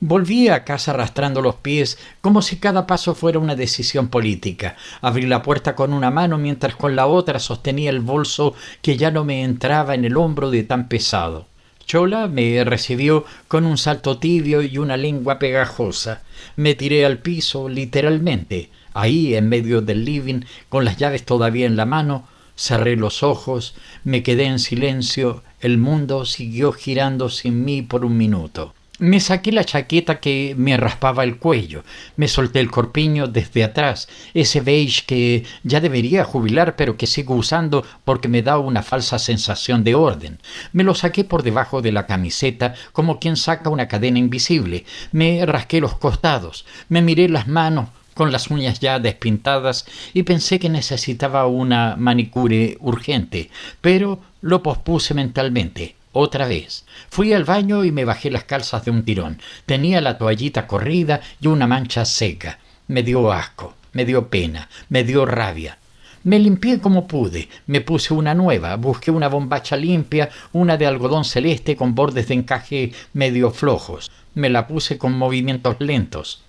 Volví a casa arrastrando los pies como si cada paso fuera una decisión política. Abrí la puerta con una mano mientras con la otra sostenía el bolso que ya no me entraba en el hombro de tan pesado. Chola me recibió con un salto tibio y una lengua pegajosa. Me tiré al piso, literalmente. Ahí, en medio del living, con las llaves todavía en la mano, cerré los ojos, me quedé en silencio. El mundo siguió girando sin mí por un minuto. Me saqué la chaqueta que me raspaba el cuello, me solté el corpiño desde atrás, ese beige que ya debería jubilar pero que sigo usando porque me da una falsa sensación de orden. Me lo saqué por debajo de la camiseta como quien saca una cadena invisible, me rasqué los costados, me miré las manos con las uñas ya despintadas y pensé que necesitaba una manicure urgente, pero lo pospuse mentalmente. Otra vez. Fui al baño y me bajé las calzas de un tirón. Tenía la toallita corrida y una mancha seca. Me dio asco, me dio pena, me dio rabia. Me limpié como pude, me puse una nueva, busqué una bombacha limpia, una de algodón celeste con bordes de encaje medio flojos. Me la puse con movimientos lentos.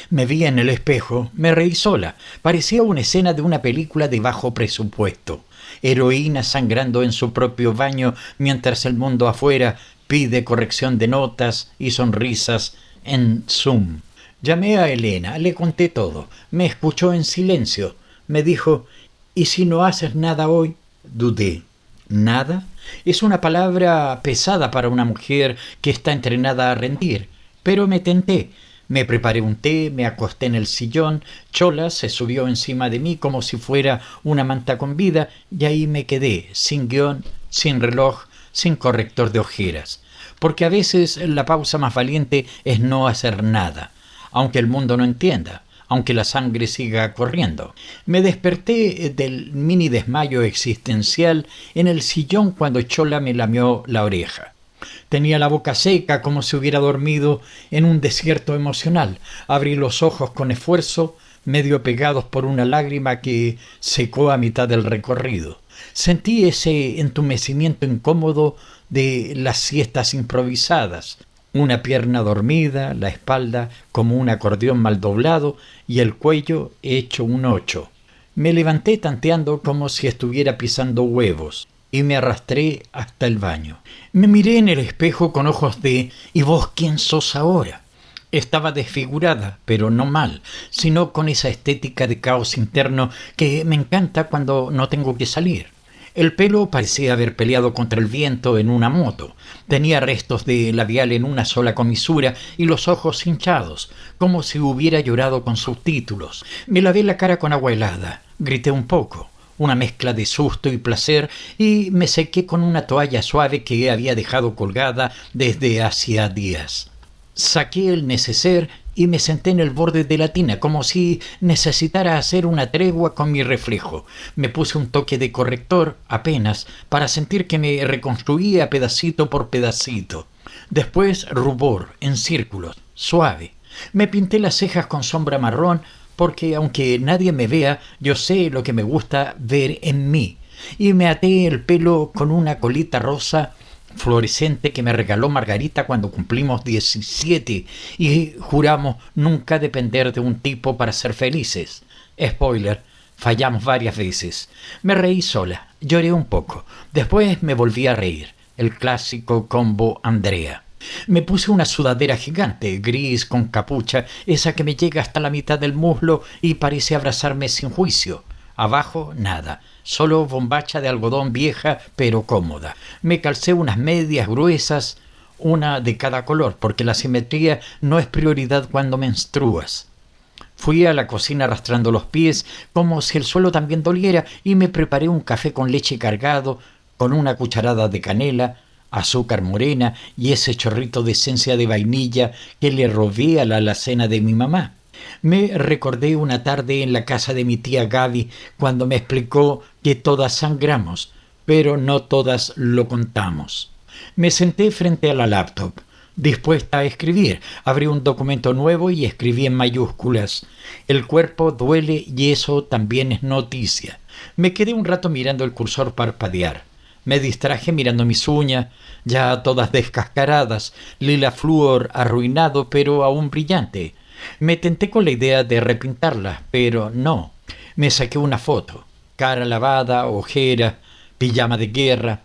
Me vi en el espejo, me reí sola. Parecía una escena de una película de bajo presupuesto. Heroína sangrando en su propio baño mientras el mundo afuera pide corrección de notas y sonrisas en Zoom. Llamé a Elena, le conté todo. Me escuchó en silencio. Me dijo: «¿Y si no haces nada hoy?» Dudé. ¿Nada? Es una palabra pesada para una mujer que está entrenada a rendir. Pero me tenté. Me preparé un té, me acosté en el sillón, Chola se subió encima de mí como si fuera una manta con vida y ahí me quedé, sin guión, sin reloj, sin corrector de ojeras, porque a veces la pausa más valiente es no hacer nada, aunque el mundo no entienda, aunque la sangre siga corriendo. Me desperté del mini desmayo existencial en el sillón cuando Chola me lamió la oreja. Tenía la boca seca como si hubiera dormido en un desierto emocional. Abrí los ojos con esfuerzo, medio pegados por una lágrima que secó a mitad del recorrido. Sentí ese entumecimiento incómodo de las siestas improvisadas. Una pierna dormida, la espalda como un acordeón mal doblado y el cuello hecho un 8. Me levanté tanteando como si estuviera pisando huevos y me arrastré hasta el baño. Me miré en el espejo con ojos de ¿y vos quién sos ahora? Estaba desfigurada, pero no mal, sino con esa estética de caos interno que me encanta cuando no tengo que salir. El pelo parecía haber peleado contra el viento en una moto. Tenía restos de labial en una sola comisura y los ojos hinchados, como si hubiera llorado con subtítulos. Me lavé la cara con agua helada. Grité un poco, una mezcla de susto y placer, y me sequé con una toalla suave que había dejado colgada desde hacía días. Saqué el neceser y me senté en el borde de la tina, como si necesitara hacer una tregua con mi reflejo. Me puse un toque de corrector, apenas, para sentir que me reconstruía pedacito por pedacito. Después rubor, en círculos, suave. Me pinté las cejas con sombra marrón, porque aunque nadie me vea, yo sé lo que me gusta ver en mí. Y me até el pelo con una colita rosa fluorescente que me regaló Margarita cuando cumplimos 17 y juramos nunca depender de un tipo para ser felices. Spoiler, fallamos varias veces. Me reí sola, lloré un poco. Después me volví a reír. El clásico combo Andrea. Me puse una sudadera gigante, gris con capucha, esa que me llega hasta la mitad del muslo y parece abrazarme sin juicio. Abajo, nada, solo bombacha de algodón vieja pero cómoda. Me calcé unas medias gruesas, una de cada color, porque la simetría no es prioridad cuando menstruas. Fui a la cocina arrastrando los pies, como si el suelo también doliera, y me preparé un café con leche cargado, con una cucharada de canela, azúcar morena y ese chorrito de esencia de vainilla que le robé a la alacena de mi mamá. Me recordé una tarde en la casa de mi tía Gaby cuando me explicó que todas sangramos, pero no todas lo contamos. Me senté frente a la laptop, dispuesta a escribir. Abrí un documento nuevo y escribí en mayúsculas: el cuerpo duele y eso también es noticia. Me quedé un rato mirando el cursor parpadear. Me distraje mirando mis uñas, ya todas descascaradas, lila flúor arruinado pero aún brillante. Me tenté con la idea de repintarlas, pero no. Me saqué una foto, cara lavada, ojera, pijama de guerra.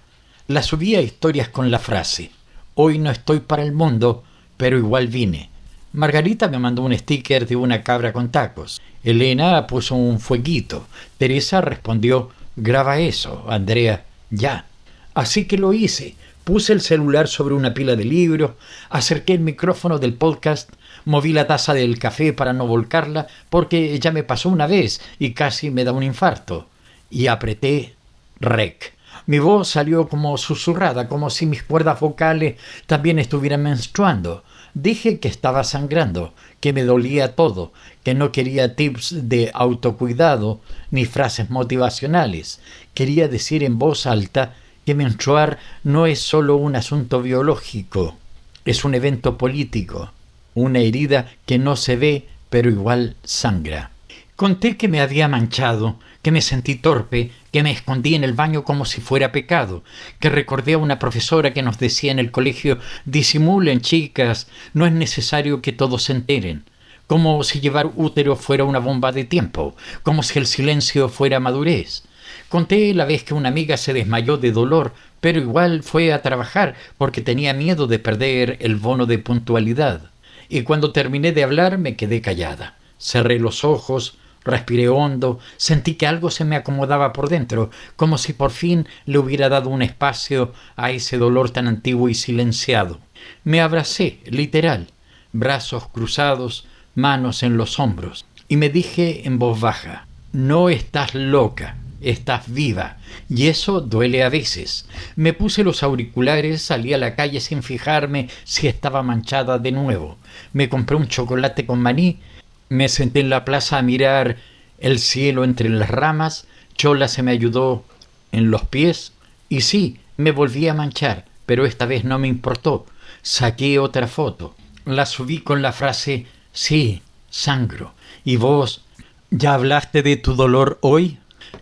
La subí a historias con la frase: hoy no estoy para el mundo, pero igual vine. Margarita me mandó un sticker de una cabra con tacos. Elena puso un fueguito. Teresa respondió: graba eso, Andrea, ya. Así que lo hice. Puse el celular sobre una pila de libros, acerqué el micrófono del podcast, moví la taza del café para no volcarla, porque ya me pasó una vez y casi me da un infarto. Y apreté rec. Mi voz salió como susurrada, como si mis cuerdas vocales también estuvieran menstruando. Dije que estaba sangrando, que me dolía todo, que no quería tips de autocuidado ni frases motivacionales. Quería decir en voz alta que menstruar no es solo un asunto biológico, es un evento político, una herida que no se ve pero igual sangra. Conté que me había manchado, que me sentí torpe, que me escondí en el baño como si fuera pecado, que recordé a una profesora que nos decía en el colegio: disimulen, chicas, no es necesario que todos se enteren. Como si llevar útero fuera una bomba de tiempo, como si el silencio fuera madurez. Conté la vez que una amiga se desmayó de dolor, pero igual fue a trabajar porque tenía miedo de perder el bono de puntualidad. Y cuando terminé de hablar me quedé callada. Cerré los ojos, respiré hondo, sentí que algo se me acomodaba por dentro, como si por fin le hubiera dado un espacio a ese dolor tan antiguo y silenciado. Me abracé, literal, brazos cruzados, manos en los hombros, y me dije en voz baja: no estás loca. estás viva, y eso duele a veces. Me puse los auriculares, salí a la calle sin fijarme si estaba manchada de nuevo. Me compré un chocolate con maní, me senté en la plaza a mirar el cielo entre las ramas. Chola se me ayudó en los pies, y sí, me volví a manchar, pero esta vez no me importó. Saqué otra foto, la subí con la frase: sí, sangro. ¿Y vos, ya hablaste de tu dolor hoy?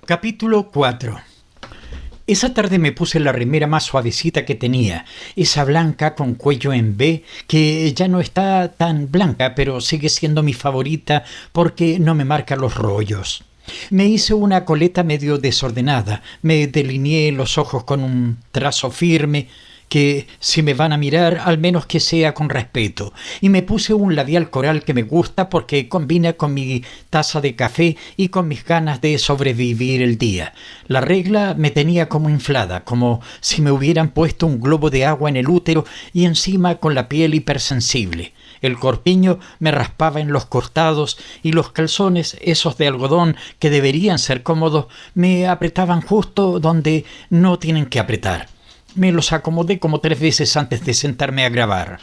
Capítulo 4. Esa tarde me puse la remera más suavecita que tenía, esa blanca con cuello en V, que ya no está tan blanca, pero sigue siendo mi favorita porque no me marca los rollos. Me hice una coleta medio desordenada, me delineé los ojos con un trazo firme, que si me van a mirar, al menos que sea con respeto, y me puse un labial coral que me gusta porque combina con mi taza de café y con mis ganas de sobrevivir el día. La regla me tenía como inflada, como si me hubieran puesto un globo de agua en el útero y encima con la piel hipersensible. El corpiño me raspaba en los costados y los calzones, esos de algodón que deberían ser cómodos, me apretaban justo donde no tienen que apretar. Me los acomodé como 3 veces antes de sentarme a grabar.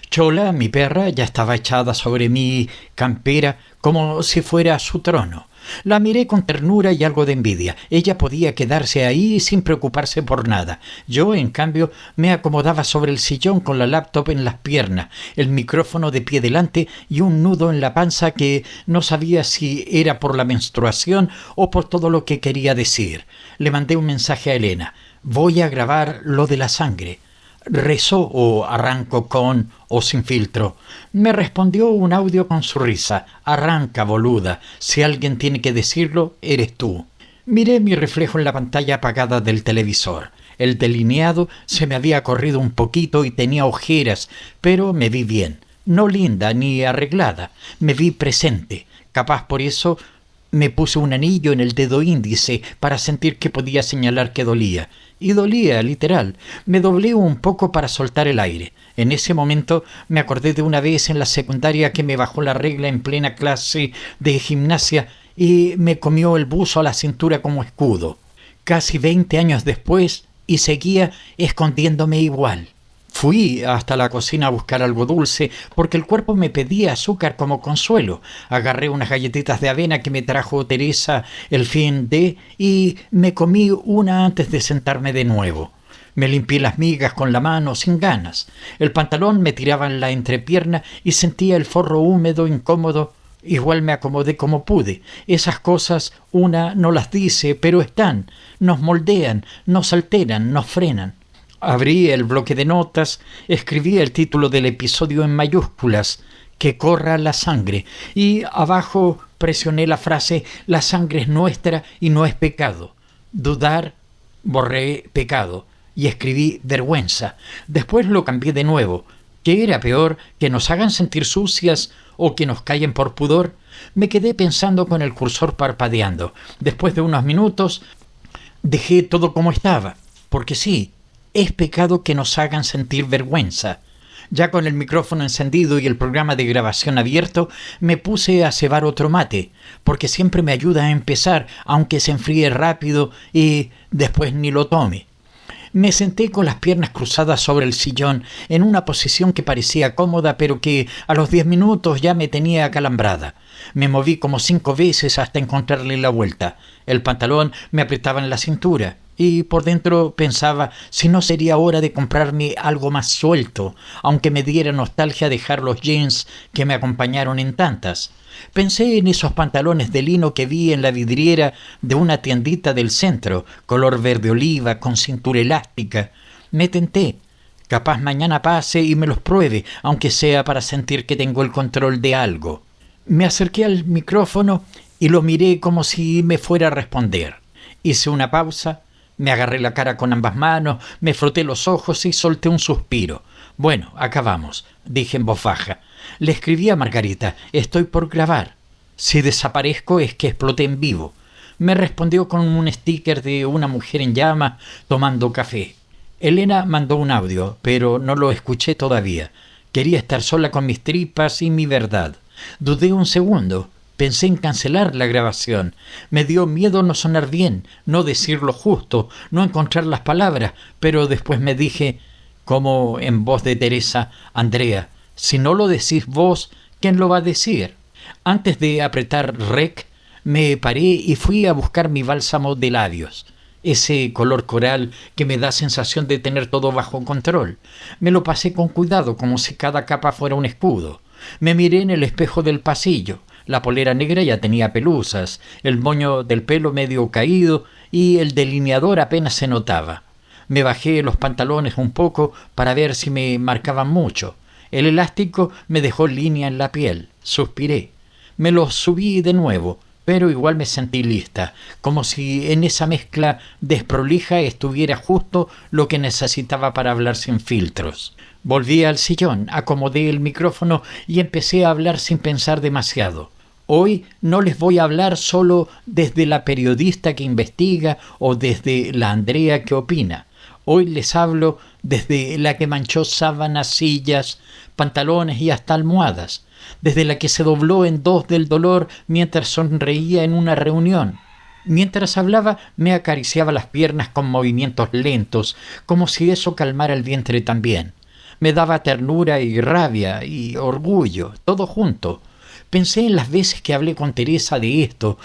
Chola, mi perra, ya estaba echada sobre mi campera como si fuera su trono. La miré con ternura y algo de envidia. Ella podía quedarse ahí sin preocuparse por nada. Yo, en cambio, me acomodaba sobre el sillón con la laptop en las piernas, el micrófono de pie delante y un nudo en la panza que no sabía si era por la menstruación o por todo lo que quería decir. Le mandé un mensaje a Elena. Voy a grabar lo de la sangre. ¿Rezo o arranco con o sin filtro? Me respondió un audio con su risa. Arranca, boluda. Si alguien tiene que decirlo, eres tú. Miré mi reflejo en la pantalla apagada del televisor. El delineado se me había corrido un poquito y tenía ojeras, pero me vi bien. No linda ni arreglada. Me vi presente. Capaz por eso me puse un anillo en el dedo índice para sentir que podía señalar que dolía. Y dolía, literal. Me doblé un poco para soltar el aire. En ese momento me acordé de una vez en la secundaria que me bajó la regla en plena clase de gimnasia y me comió el buzo a la cintura como escudo. Casi 20 años después y seguía escondiéndome igual. Fui hasta la cocina a buscar algo dulce porque el cuerpo me pedía azúcar como consuelo. Agarré unas galletitas de avena que me trajo Teresa el fin de y me comí una antes de sentarme de nuevo. Me limpié las migas con la mano sin ganas. El pantalón me tiraba en la entrepierna y sentía el forro húmedo, incómodo. Igual me acomodé como pude. Esas cosas una no las dice, pero están. Nos moldean, nos alteran, nos frenan. Abrí el bloque de notas, escribí el título del episodio en mayúsculas, que corra la sangre, y abajo presioné la frase la sangre es nuestra y no es pecado. Dudar, borré pecado y escribí vergüenza. Después lo cambié de nuevo. ¿Qué era peor, que nos hagan sentir sucias o que nos callen por pudor? Me quedé pensando con el cursor parpadeando. Después de unos minutos dejé todo como estaba, porque sí, es pecado que nos hagan sentir vergüenza. Ya con el micrófono encendido y el programa de grabación abierto, me puse a cebar otro mate, porque siempre me ayuda a empezar, aunque se enfríe rápido y después ni lo tome. Me senté con las piernas cruzadas sobre el sillón, en una posición que parecía cómoda, pero que a los 10 minutos ya me tenía acalambrada. Me moví como 5 veces hasta encontrarle la vuelta. El pantalón me apretaba en la cintura. Y por dentro pensaba si no sería hora de comprarme algo más suelto, aunque me diera nostalgia dejar los jeans que me acompañaron en tantas. Pensé en esos pantalones de lino que vi en la vidriera de una tiendita del centro, color verde oliva, con cintura elástica. Me tenté. Capaz mañana pase y me los pruebe, aunque sea para sentir que tengo el control de algo. Me acerqué al micrófono y lo miré como si me fuera a responder. Hice una pausa. Me agarré la cara con ambas manos, me froté los ojos y solté un suspiro. Bueno, acabamos, dije en voz baja. Le escribí a Margarita, estoy por grabar. Si desaparezco es que exploté en vivo. Me respondió con un sticker de una mujer en llamas tomando café. Elena mandó un audio, pero no lo escuché todavía. Quería estar sola con mis tripas y mi verdad. Dudé un segundo, Pensé en cancelar la grabación. Me dio miedo no sonar bien, no decir lo justo, no encontrar las palabras, pero después me dije, como en voz de Teresa: Andrea, si no lo decís vos, ¿quién lo va a decir? Antes de apretar rec, me paré y fui a buscar mi bálsamo de labios. Ese color coral que me da sensación de tener todo bajo control. Me lo pasé con cuidado, como si cada capa fuera un escudo. Me miré en el espejo del pasillo. La polera negra ya tenía pelusas, el moño del pelo medio caído y el delineador apenas se notaba. Me bajé los pantalones un poco para ver si me marcaban mucho. El elástico me dejó línea en la piel. Suspiré. Me los subí de nuevo, pero igual me sentí lista, como si en esa mezcla desprolija estuviera justo lo que necesitaba para hablar sin filtros. Volví al sillón, acomodé el micrófono y empecé a hablar sin pensar demasiado. Hoy no les voy a hablar solo desde la periodista que investiga o desde la Andrea que opina. Hoy les hablo desde la que manchó sábanas, sillas, pantalones y hasta almohadas, desde la que se dobló en dos del dolor mientras sonreía en una reunión. Mientras hablaba me acariciaba las piernas con movimientos lentos, como si eso calmara el vientre también. Me daba ternura y rabia y orgullo, todo junto. Pensé en las veces que hablé con Teresa de esto,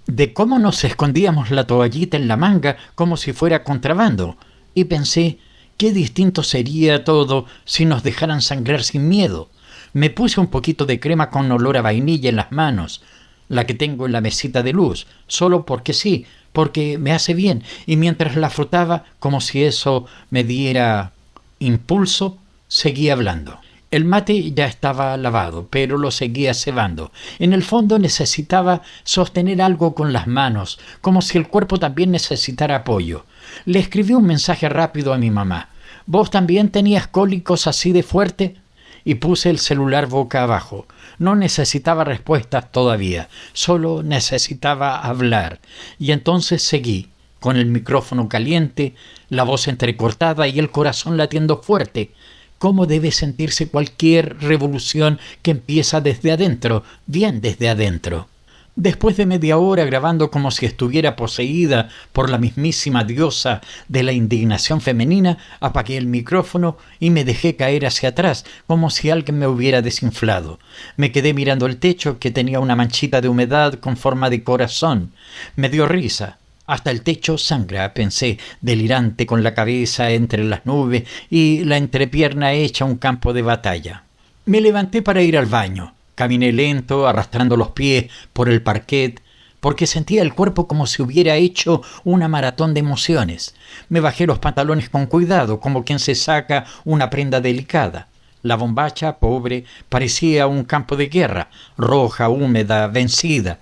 de cómo nos escondíamos la toallita en la manga como si fuera contrabando, y pensé, qué distinto sería todo si nos dejaran sangrar sin miedo. Me puse un poquito de crema con olor a vainilla en las manos, la que tengo en la mesita de luz, solo porque sí, porque me hace bien, y mientras la frotaba, como si eso me diera impulso, seguí hablando. El mate ya estaba lavado, pero lo seguía cebando. En el fondo necesitaba sostener algo con las manos, como si el cuerpo también necesitara apoyo. Le escribí un mensaje rápido a mi mamá. ¿Vos también tenías cólicos así de fuerte? Y puse el celular boca abajo. No necesitaba respuestas todavía, solo necesitaba hablar. Y entonces seguí, con el micrófono caliente, la voz entrecortada y el corazón latiendo fuerte. ¿Cómo debe sentirse cualquier revolución que empieza desde adentro, bien desde adentro? Después de media hora grabando como si estuviera poseída por la mismísima diosa de la indignación femenina, apagué el micrófono y me dejé caer hacia atrás, como si alguien me hubiera desinflado. Me quedé mirando el techo, que tenía una manchita de humedad con forma de corazón. Me dio risa. Hasta el techo sangra, pensé, delirante con la cabeza entre las nubes y la entrepierna hecha un campo de batalla. Me levanté para ir al baño. Caminé lento, arrastrando los pies por el parquet, porque sentía el cuerpo como si hubiera hecho una maratón de emociones. Me bajé los pantalones con cuidado, como quien se saca una prenda delicada. La bombacha, pobre, parecía un campo de guerra, roja, húmeda, vencida.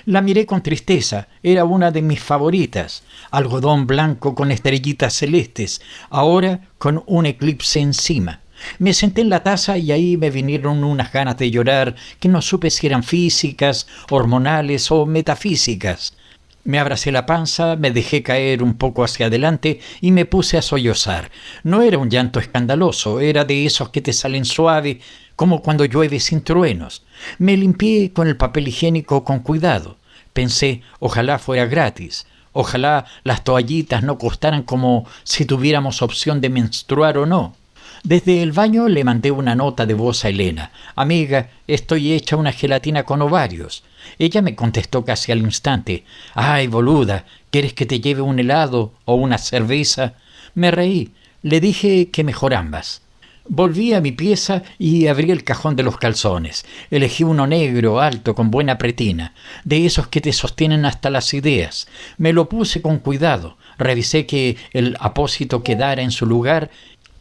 La miré con tristeza, era una de mis favoritas, algodón blanco con estrellitas celestes, ahora con un eclipse encima. Me senté en la taza y ahí me vinieron unas ganas de llorar que no supe si eran físicas, hormonales o metafísicas. Me abracé la panza, me dejé caer un poco hacia adelante y me puse a sollozar. No era un llanto escandaloso, era de esos que te salen suave, como cuando llueve sin truenos. Me limpié con el papel higiénico con cuidado. Pensé, ojalá fuera gratis. Ojalá las toallitas no costaran como si tuviéramos opción de menstruar o no. Desde el baño le mandé una nota de voz a Elena. Amiga, estoy hecha una gelatina con ovarios. Ella me contestó casi al instante. Ay, boluda, ¿quieres que te lleve un helado o una cerveza? Me reí. Le dije que mejor ambas. Volví a mi pieza y abrí el cajón de los calzones. Elegí uno negro, alto, con buena pretina, de esos que te sostienen hasta las ideas. Me lo puse con cuidado, revisé que el apósito quedara en su lugar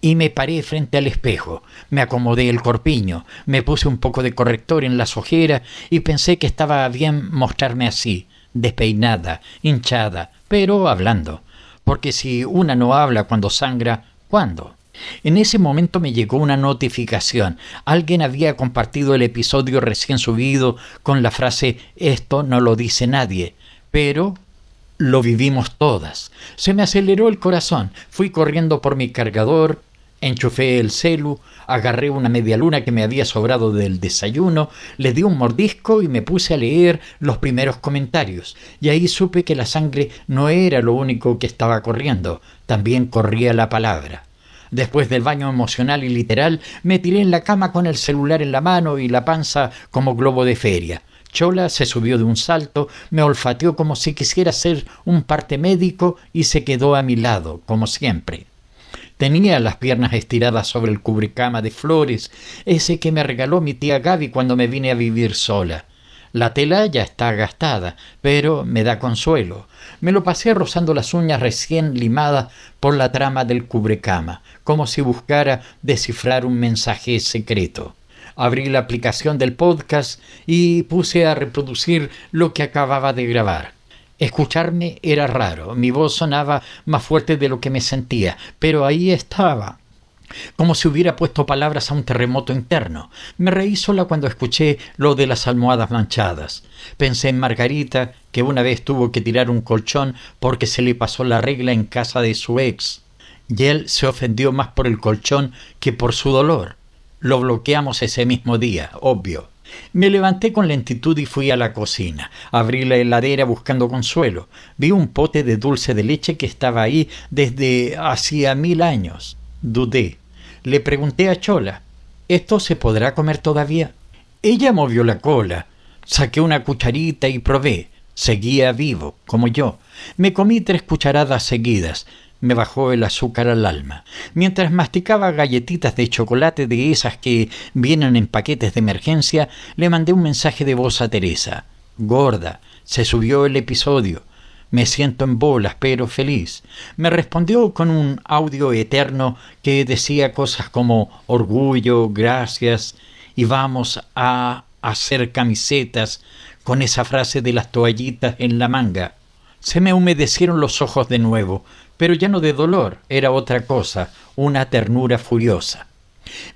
y me paré frente al espejo. Me acomodé el corpiño, me puse un poco de corrector en las ojeras y pensé que estaba bien mostrarme así, despeinada, hinchada, pero hablando. Porque si una no habla cuando sangra, ¿cuándo? En ese momento me llegó una notificación. Alguien había compartido el episodio recién subido con la frase «Esto no lo dice nadie», pero lo vivimos todas. Se me aceleró el corazón. Fui corriendo por mi cargador Enchufé el celu, agarré una media luna que me había sobrado del desayuno, le di un mordisco y me puse a leer los primeros comentarios. Y ahí supe que la sangre no era lo único que estaba corriendo, también corría la palabra. Después del baño emocional y literal, me tiré en la cama con el celular en la mano y la panza como globo de feria. Chola se subió de un salto, me olfateó como si quisiera ser un parte médico y se quedó a mi lado, como siempre. Tenía las piernas estiradas sobre el cubrecama de flores, ese que me regaló mi tía Gaby cuando me vine a vivir sola. La tela ya está gastada, pero me da consuelo. Me lo pasé rozando las uñas recién limadas por la trama del cubrecama, como si buscara descifrar un mensaje secreto. Abrí la aplicación del podcast y puse a reproducir lo que acababa de grabar. Escucharme era raro, mi voz sonaba más fuerte de lo que me sentía, pero ahí estaba, como si hubiera puesto palabras a un terremoto interno. Me reí sola cuando escuché lo de las almohadas manchadas. Pensé en Margarita, que una vez tuvo que tirar un colchón porque se le pasó la regla en casa de su ex, y él se ofendió más por el colchón que por su dolor. Lo bloqueamos ese mismo día, obvio. Me levanté con lentitud y fui a la cocina. Abrí la heladera buscando consuelo. Vi un pote de dulce de leche que estaba ahí desde hacía 1000 años. Dudé. Le pregunté a Chola, ¿esto se podrá comer todavía? Ella movió la cola. Saqué una cucharita y probé. Seguía vivo, como yo. Me comí 3 cucharadas seguidas. Me bajó el azúcar al alma. Mientras masticaba galletitas de chocolate de esas que vienen en paquetes de emergencia, le mandé un mensaje de voz a Teresa. Gorda, se subió el episodio. Me siento en bolas, pero feliz. Me respondió con un audio eterno que decía cosas como orgullo, gracias, y vamos a hacer camisetas con esa frase de las toallitas en la manga. Se me humedecieron los ojos de nuevo, pero ya no de dolor, era otra cosa, una ternura furiosa.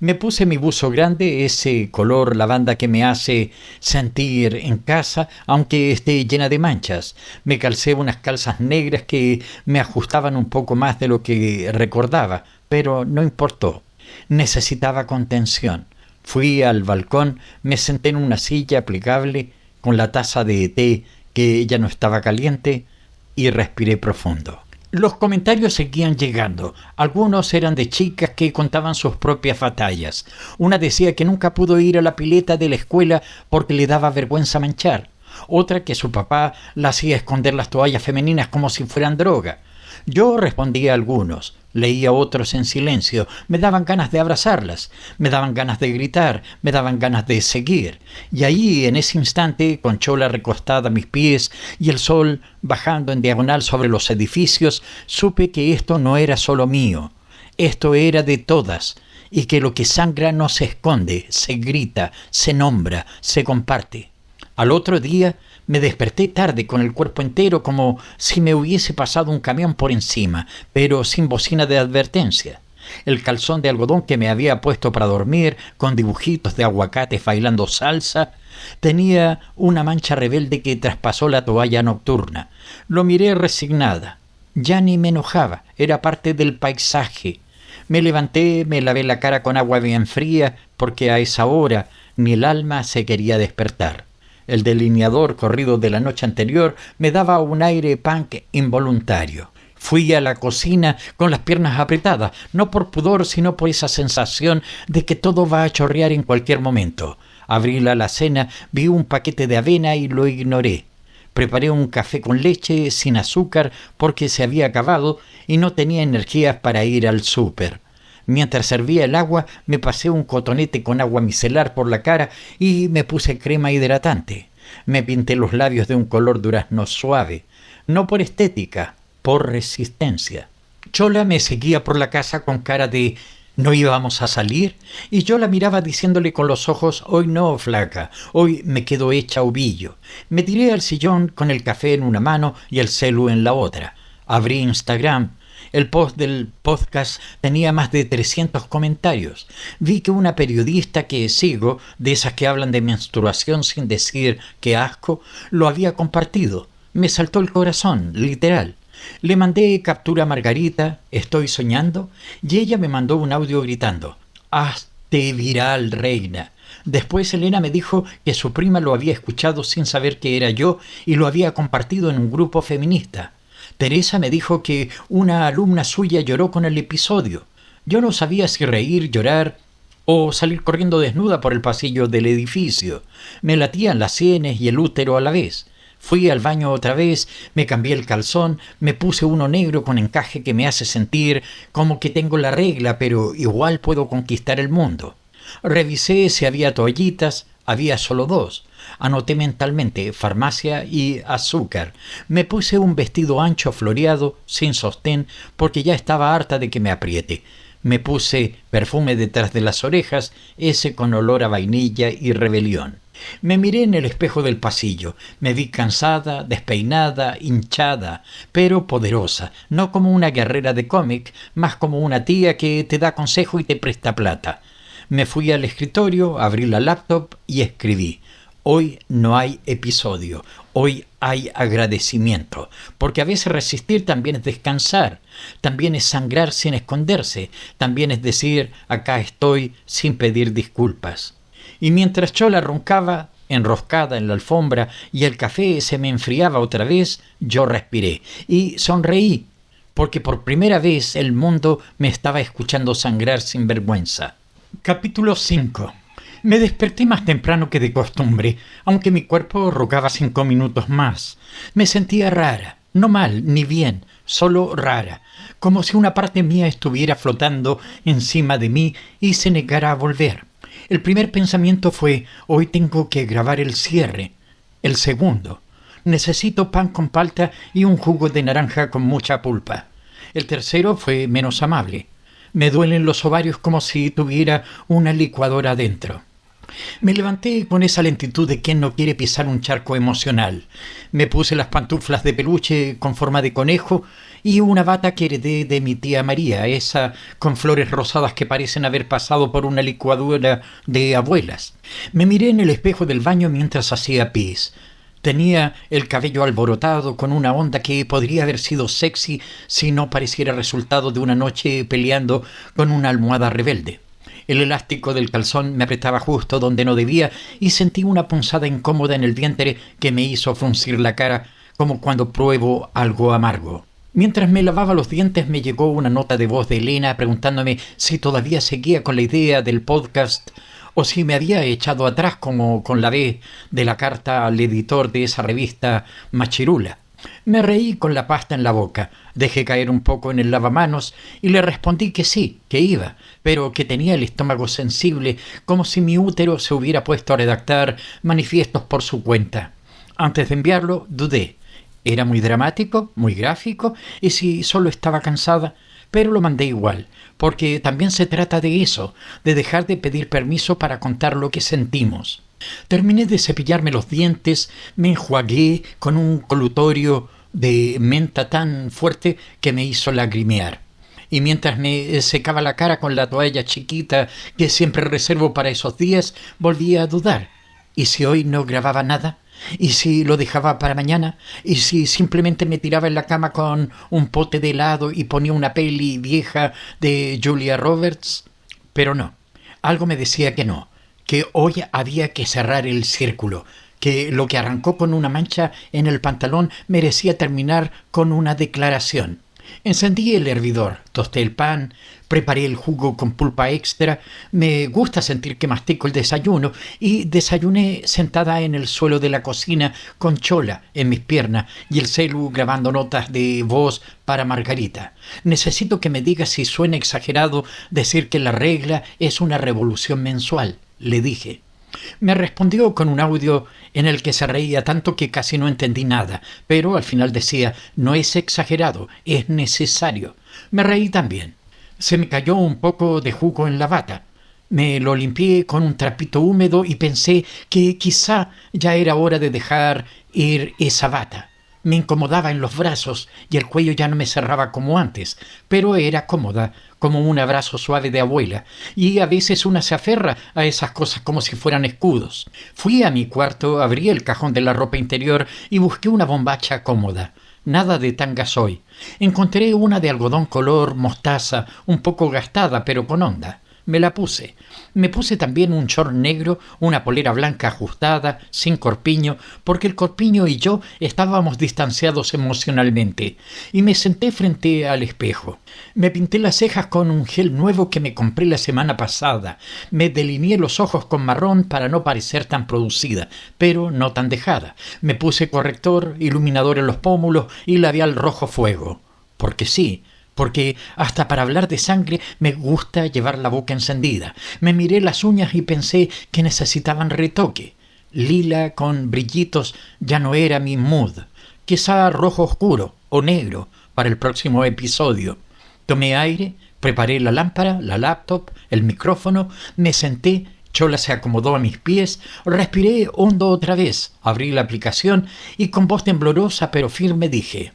Me puse mi buzo grande, ese color lavanda que me hace sentir en casa, aunque esté llena de manchas. Me calcé unas calzas negras que me ajustaban un poco más de lo que recordaba, pero no importó. Necesitaba contención. Fui al balcón, me senté en una silla aplicable, con la taza de té que ya no estaba caliente, y respiré profundo. Los comentarios seguían llegando. Algunos eran de chicas que contaban sus propias batallas. Una decía que nunca pudo ir a la pileta de la escuela porque le daba vergüenza manchar. Otra que su papá la hacía esconder las toallas femeninas como si fueran droga. Yo respondía a algunos, leía otros en silencio, me daban ganas de abrazarlas, me daban ganas de gritar, me daban ganas de seguir. Y ahí, en ese instante, con Chola recostada a mis pies y el sol bajando en diagonal sobre los edificios, supe que esto no era solo mío, esto era de todas, y que lo que sangra no se esconde, se grita, se nombra, se comparte. Al otro día me desperté tarde con el cuerpo entero como si me hubiese pasado un camión por encima, pero sin bocina de advertencia. El calzón de algodón que me había puesto para dormir, con dibujitos de aguacates bailando salsa, tenía una mancha rebelde que traspasó la toalla nocturna. Lo miré resignada. Ya ni me enojaba, era parte del paisaje. Me levanté, me lavé la cara con agua bien fría, porque a esa hora ni el alma se quería despertar. El delineador corrido de la noche anterior me daba un aire punk involuntario. Fui a la cocina con las piernas apretadas, no por pudor, sino por esa sensación de que todo va a chorrear en cualquier momento. Abrí la alacena, vi un paquete de avena y lo ignoré. Preparé un café con leche sin azúcar porque se había acabado y no tenía energías para ir al súper. Mientras servía el agua, me pasé un cotonete con agua micelar por la cara y me puse crema hidratante. Me pinté los labios de un color durazno suave, no por estética, por resistencia. Chola me seguía por la casa con cara de ¿no íbamos a salir? Y yo la miraba diciéndole con los ojos hoy no, flaca, hoy me quedo hecha ovillo. Me tiré al sillón con el café en una mano y el celu en la otra. Abrí Instagram. El post del podcast tenía más de 300 comentarios. Vi que una periodista que sigo, de esas que hablan de menstruación sin decir qué asco, lo había compartido. Me saltó el corazón, literal. Le mandé captura a Margarita, estoy soñando, y ella me mandó un audio gritando: «Hazte viral, reina». Después Elena me dijo que su prima lo había escuchado sin saber que era yo y lo había compartido en un grupo feminista. Teresa me dijo que una alumna suya lloró con el episodio. Yo no sabía si reír, llorar o salir corriendo desnuda por el pasillo del edificio. Me latían las sienes y el útero a la vez. Fui al baño otra vez, me cambié el calzón, me puse uno negro con encaje que me hace sentir como que tengo la regla, pero igual puedo conquistar el mundo. Revisé si había toallitas, había solo 2. Anoté mentalmente farmacia y azúcar. Me puse un vestido ancho floreado, sin sostén, porque ya estaba harta de que me apriete. Me puse perfume detrás de las orejas, ese con olor a vainilla y rebelión. Me miré en el espejo del pasillo. Me vi cansada, despeinada, hinchada, pero poderosa, no como una guerrera de cómic, más como una tía que te da consejo y te presta plata. Me fui al escritorio, abrí la laptop y escribí: hoy no hay episodio, hoy hay agradecimiento, porque a veces resistir también es descansar, también es sangrar sin esconderse, también es decir: acá estoy, sin pedir disculpas. Y mientras Chola roncaba, enroscada en la alfombra, y el café se me enfriaba otra vez, yo respiré y sonreí, porque por primera vez el mundo me estaba escuchando sangrar sin vergüenza. Capítulo 5. Me desperté más temprano que de costumbre, aunque mi cuerpo rogaba 5 minutos más. Me sentía rara, no mal ni bien, solo rara, como si una parte mía estuviera flotando encima de mí y se negara a volver. El primer pensamiento fue: hoy tengo que grabar el cierre. El segundo: necesito pan con palta y un jugo de naranja con mucha pulpa. El tercero fue menos amable: me duelen los ovarios como si tuviera una licuadora dentro. Me levanté con esa lentitud de quien no quiere pisar un charco emocional. Me puse las pantuflas de peluche con forma de conejo y una bata que heredé de mi tía María, esa con flores rosadas que parecen haber pasado por una licuadora de abuelas. Me miré en el espejo del baño mientras hacía pis. Tenía el cabello alborotado con una onda que podría haber sido sexy si no pareciera resultado de una noche peleando con una almohada rebelde. El elástico del calzón me apretaba justo donde no debía y sentí una punzada incómoda en el vientre que me hizo fruncir la cara, como cuando pruebo algo amargo. Mientras me lavaba los dientes me llegó una nota de voz de Elena preguntándome si todavía seguía con la idea del podcast o si me había echado atrás como con la vez de la carta al editor de esa revista Machirula. Me reí con la pasta en la boca, dejé caer un poco en el lavamanos y le respondí que sí, que iba, pero que tenía el estómago sensible, como si mi útero se hubiera puesto a redactar manifiestos por su cuenta. Antes de enviarlo, dudé. Era muy dramático, muy gráfico, y si solo estaba cansada, pero lo mandé igual, porque también se trata de eso, de dejar de pedir permiso para contar lo que sentimos. Terminé de cepillarme los dientes, me enjuagué con un colutorio de menta tan fuerte que me hizo lagrimear. Y mientras me secaba la cara con la toalla chiquita que siempre reservo para esos días, volví a dudar. ¿Y si hoy no grababa nada? ¿Y si lo dejaba para mañana? ¿Y si simplemente me tiraba en la cama con un pote de helado y ponía una peli vieja de Julia Roberts? Pero no, algo me decía que no, que hoy había que cerrar el círculo, que lo que arrancó con una mancha en el pantalón merecía terminar con una declaración. Encendí el hervidor, tosté el pan, preparé el jugo con pulpa extra. Me gusta sentir que mastico el desayuno y desayuné sentada en el suelo de la cocina con Chola en mis piernas y el celu grabando notas de voz para Margarita. Necesito que me diga si suena exagerado decir que la regla es una revolución mensual, le dije. Me respondió con un audio en el que se reía tanto que casi no entendí nada, pero al final decía: no es exagerado, es necesario. Me reí también. Se me cayó un poco de jugo en la bata. Me lo limpié con un trapito húmedo y pensé que quizá ya era hora de dejar ir esa bata. Me incomodaba en los brazos y el cuello ya no me cerraba como antes, pero era cómoda, como un abrazo suave de abuela, y a veces una se aferra a esas cosas como si fueran escudos. Fui a mi cuarto, abrí el cajón de la ropa interior y busqué una bombacha cómoda. nada de tangas hoy. Encontré una de algodón color mostaza, un poco gastada, pero con onda. Me la puse. Me puse también un short negro, una polera blanca ajustada, sin corpiño, porque el corpiño y yo estábamos distanciados emocionalmente, y me senté frente al espejo. Me pinté las cejas con un gel nuevo que me compré la semana pasada. Me delineé los ojos con marrón para no parecer tan producida, pero no tan dejada. Me puse corrector, iluminador en los pómulos y labial rojo fuego. Porque sí, porque hasta para hablar de sangre me gusta llevar la boca encendida. Me miré las uñas y pensé que necesitaban retoque. Lila con brillitos ya no era mi mood. Quizá rojo oscuro o negro para el próximo episodio. Tomé aire, preparé la lámpara, la laptop, el micrófono, me senté. Chola se acomodó a mis pies, respiré hondo otra vez, abrí la aplicación y con voz temblorosa pero firme dije: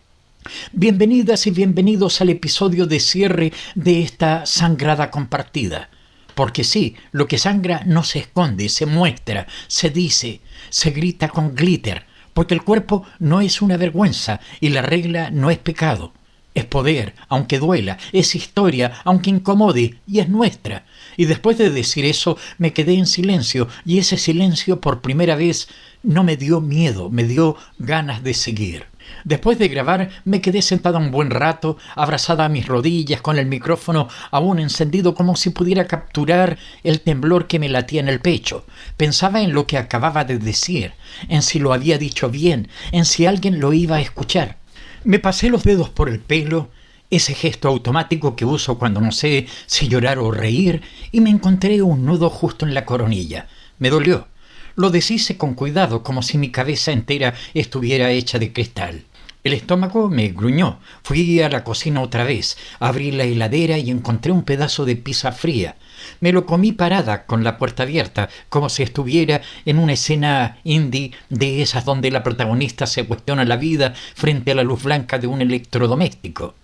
bienvenidas y bienvenidos al episodio de cierre de esta sangrada compartida. Porque sí, lo que sangra no se esconde, se muestra, se dice, se grita con glitter, porque el cuerpo no es una vergüenza y la regla no es pecado. Es poder, aunque duela, es historia, aunque incomode, y es nuestra. Y después de decir eso, me quedé en silencio, y ese silencio por primera vez no me dio miedo, me dio ganas de seguir. Después de grabar, me quedé sentada un buen rato, abrazada a mis rodillas, con el micrófono aún encendido como si pudiera capturar el temblor que me latía en el pecho. Pensaba en lo que acababa de decir, en si lo había dicho bien, en si alguien lo iba a escuchar. Me pasé los dedos por el pelo, ese gesto automático que uso cuando no sé si llorar o reír, y me encontré un nudo justo en la coronilla. Me dolió. Lo deshice con cuidado, como si mi cabeza entera estuviera hecha de cristal. El estómago me gruñó. Fui a la cocina otra vez, abrí la heladera y encontré un pedazo de pizza fría. Me lo comí parada, con la puerta abierta, como si estuviera en una escena indie de esas donde la protagonista se cuestiona la vida frente a la luz blanca de un electrodoméstico.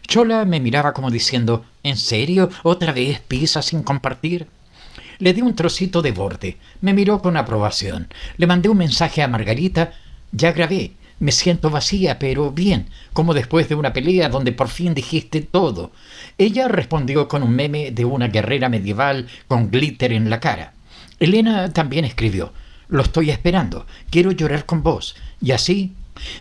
Chola me miraba como diciendo: ¿en serio? ¿Otra vez pizza sin compartir? Le di un trocito de borde. Me miró con aprobación. Le mandé un mensaje a Margarita: ya grabé. Me siento vacía, pero bien, como después de una pelea donde por fin dijiste todo. Ella respondió con un meme de una guerrera medieval con glitter en la cara. Elena también escribió: lo estoy esperando, quiero llorar con vos. Y así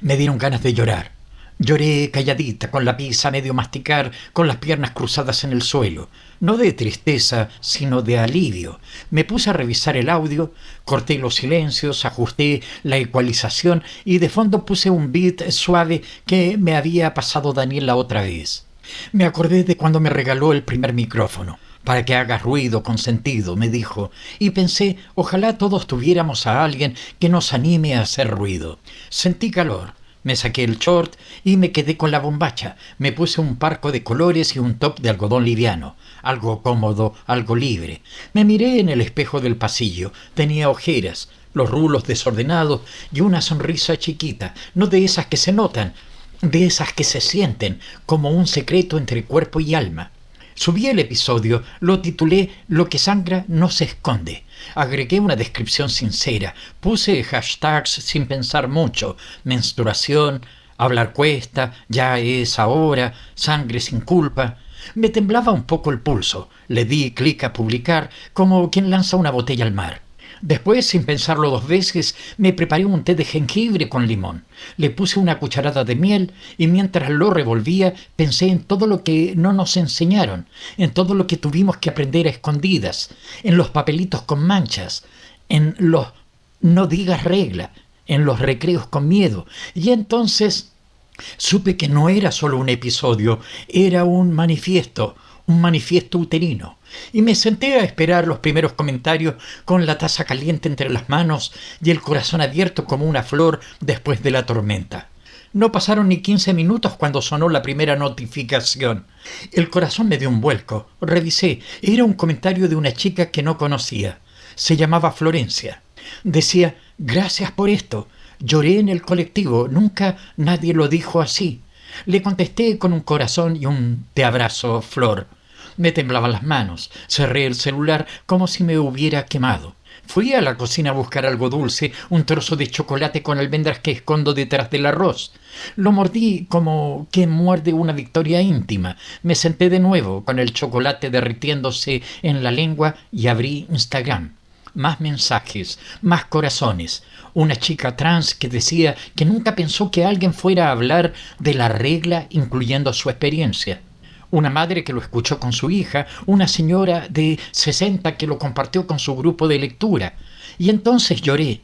me dieron ganas de llorar. Lloré calladita, con la pizza a medio masticar, con las piernas cruzadas en el suelo. No de tristeza, sino de alivio. Me puse a revisar el audio, corté los silencios, ajusté la ecualización y de fondo puse un beat suave que me había pasado Daniel la otra vez. Me acordé de cuando me regaló el primer micrófono. Para que haga ruido con sentido, me dijo, y pensé, ojalá todos tuviéramos a alguien que nos anime a hacer ruido. Sentí calor. Me saqué el short y me quedé con la bombacha. Me puse un parco de colores y un top de algodón liviano. Algo cómodo, algo libre. Me miré en el espejo del pasillo. Tenía ojeras, los rulos desordenados y una sonrisa chiquita. No de esas que se notan, de esas que se sienten, como un secreto entre cuerpo y alma. Subí el episodio, lo titulé «Lo que sangra no se esconde». Agregué una descripción sincera, puse hashtags sin pensar mucho: menstruación, hablar cuesta, ya es ahora, sangre sin culpa. Me temblaba un poco el pulso. Le di clic a publicar, como quien lanza una botella al mar. Después, sin pensarlo dos veces, me preparé un té de jengibre con limón. Le puse una cucharada de miel y mientras lo revolvía pensé en todo lo que no nos enseñaron, en todo lo que tuvimos que aprender a escondidas, en los papelitos con manchas, en los no digas regla, en los recreos con miedo. Y entonces supe que no era solo un episodio, era un manifiesto uterino. Y me senté a esperar los primeros comentarios con la taza caliente entre las manos y el corazón abierto como una flor después de la tormenta. No pasaron ni 15 minutos cuando sonó la primera notificación. El corazón me dio un vuelco. Revisé. Era un comentario de una chica que no conocía. Se llamaba Florencia. Decía: gracias por esto. Lloré en el colectivo. Nunca nadie lo dijo así. Le contesté con un corazón y un te abrazo, Flor. Me temblaban las manos. Cerré el celular como si me hubiera quemado. Fui a la cocina a buscar algo dulce, un trozo de chocolate con almendras que escondo detrás del arroz. Lo mordí como quien muerde una victoria íntima. Me senté de nuevo con el chocolate derritiéndose en la lengua y abrí Instagram. Más mensajes, más corazones. Una chica trans que decía que nunca pensó que alguien fuera a hablar de la regla incluyendo su experiencia. Una madre que lo escuchó con su hija, una señora de 60 que lo compartió con su grupo de lectura. Y entonces lloré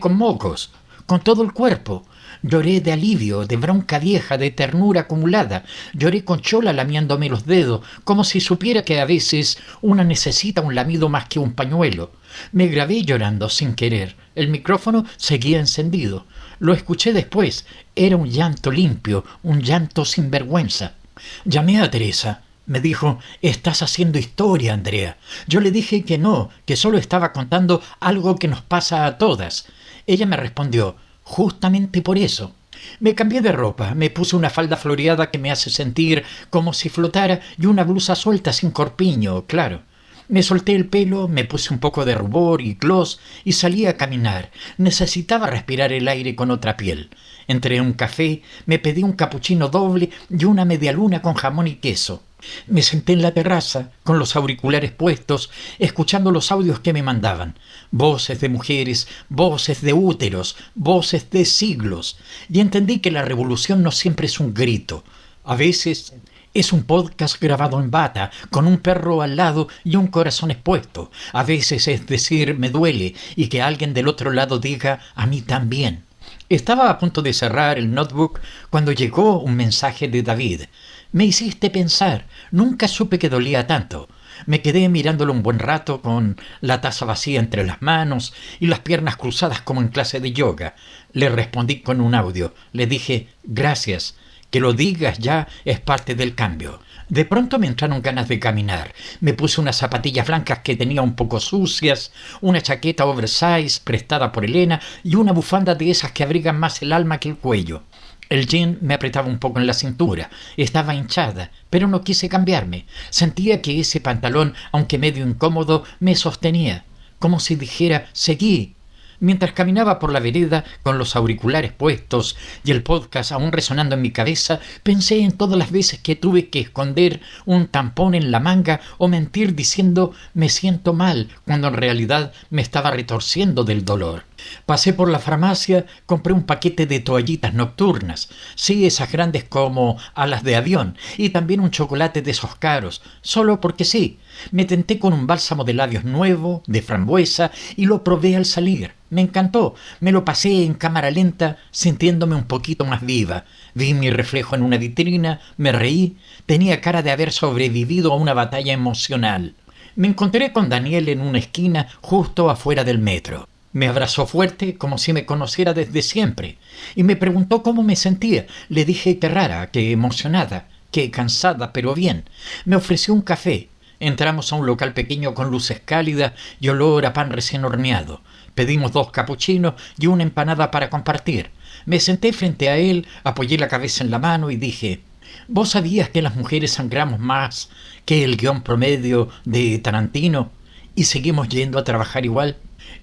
con mocos, con todo el cuerpo. Lloré de alivio, de bronca vieja, de ternura acumulada. Lloré con chola lamiéndome los dedos, como si supiera que a veces una necesita un lamido más que un pañuelo. Me grabé llorando sin querer. El micrófono seguía encendido. Lo escuché después. Era un llanto limpio, un llanto sin vergüenza. Llamé a Teresa. Me dijo, «Estás haciendo historia, Andrea». Yo le dije que no, que solo estaba contando algo que nos pasa a todas. Ella me respondió, «Justamente por eso». Me cambié de ropa, me puse una falda floreada que me hace sentir como si flotara y una blusa suelta sin corpiño, claro. Me solté el pelo, me puse un poco de rubor y gloss y salí a caminar. Necesitaba respirar el aire con otra piel. Entré a un café, me pedí un capuchino doble y una medialuna con jamón y queso. Me senté en la terraza, con los auriculares puestos, escuchando los audios que me mandaban. Voces de mujeres, voces de úteros, voces de siglos. Y entendí que la revolución no siempre es un grito. A veces es un podcast grabado en bata, con un perro al lado y un corazón expuesto. A veces es decir, me duele, y que alguien del otro lado diga, a mí también. Estaba a punto de cerrar el notebook cuando llegó un mensaje de David. Me hiciste pensar, nunca supe que dolía tanto. Me quedé mirándolo un buen rato con la taza vacía entre las manos y las piernas cruzadas como en clase de yoga. Le respondí con un audio. Le dije, gracias. Que lo digas ya es parte del cambio. De pronto me entraron ganas de caminar. Me puse unas zapatillas blancas que tenía un poco sucias, una chaqueta oversize prestada por Elena y una bufanda de esas que abrigan más el alma que el cuello. El jean me apretaba un poco en la cintura. Estaba hinchada, pero no quise cambiarme. Sentía que ese pantalón, aunque medio incómodo, me sostenía, como si dijera, seguí. Mientras caminaba por la vereda con los auriculares puestos y el podcast aún resonando en mi cabeza, pensé en todas las veces que tuve que esconder un tampón en la manga o mentir diciendo me siento mal cuando en realidad me estaba retorciendo del dolor. Pasé por la farmacia, compré un paquete de toallitas nocturnas, sí, esas grandes como alas de avión, y también un chocolate de esos caros, solo porque sí. Me tenté con un bálsamo de labios nuevo, de frambuesa, y lo probé al salir. Me encantó. Me lo pasé en cámara lenta, sintiéndome un poquito más viva. Vi mi reflejo en una vitrina, me reí. Tenía cara de haber sobrevivido a una batalla emocional. Me encontré con Daniel en una esquina justo afuera del metro. Me abrazó fuerte, como si me conociera desde siempre, y me preguntó cómo me sentía. Le dije que rara, que emocionada, que cansada, pero bien. Me ofreció un café. Entramos a un local pequeño con luces cálidas y olor a pan recién horneado. Pedimos 2 capuchinos y una empanada para compartir. Me senté frente a él, apoyé la cabeza en la mano y dije, ¿vos sabías que las mujeres sangramos más que el guión promedio de Tarantino? ¿Y seguimos yendo a trabajar igual?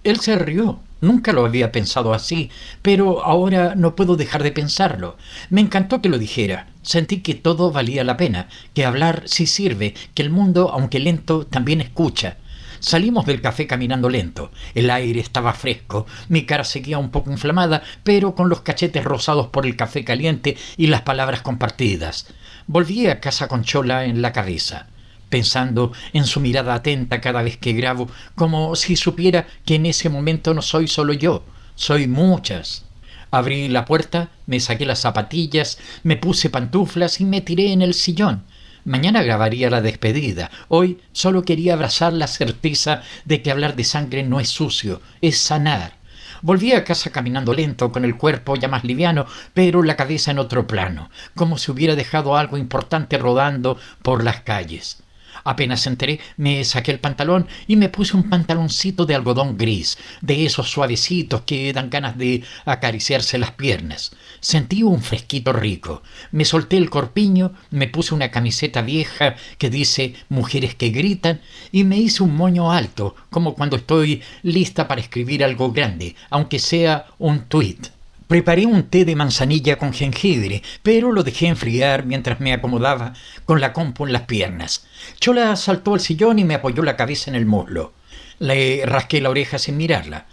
Él se rió. Nunca lo había pensado así, pero ahora no puedo dejar de pensarlo. Me encantó que lo dijera. Sentí que todo valía la pena, que hablar sí sirve, que el mundo, aunque lento, también escucha. Salimos del café caminando lento. El aire estaba fresco, mi cara seguía un poco inflamada, pero con los cachetes rosados por el café caliente y las palabras compartidas. Volví a casa con chola en la cabeza, pensando en su mirada atenta cada vez que grabo, como si supiera que en ese momento no soy solo yo, soy muchas. Abrí la puerta, me saqué las zapatillas, me puse pantuflas y me tiré en el sillón. Mañana grabaría la despedida. Hoy solo quería abrazar la certeza de que hablar de sangre no es sucio, es sanar. Volví a casa caminando lento, con el cuerpo ya más liviano, pero la cabeza en otro plano, como si hubiera dejado algo importante rodando por las calles. Apenas entré, me saqué el pantalón y me puse un pantaloncito de algodón gris, de esos suavecitos que dan ganas de acariciarse las piernas. Sentí un fresquito rico. Me solté el corpiño, me puse una camiseta vieja que dice «Mujeres que gritan» y me hice un moño alto, como cuando estoy lista para escribir algo grande, aunque sea un tuit. Preparé un té de manzanilla con jengibre, pero lo dejé enfriar mientras me acomodaba con la compu en las piernas. Chola saltó al sillón y me apoyó la cabeza en el muslo. Le rasqué la oreja sin mirarla.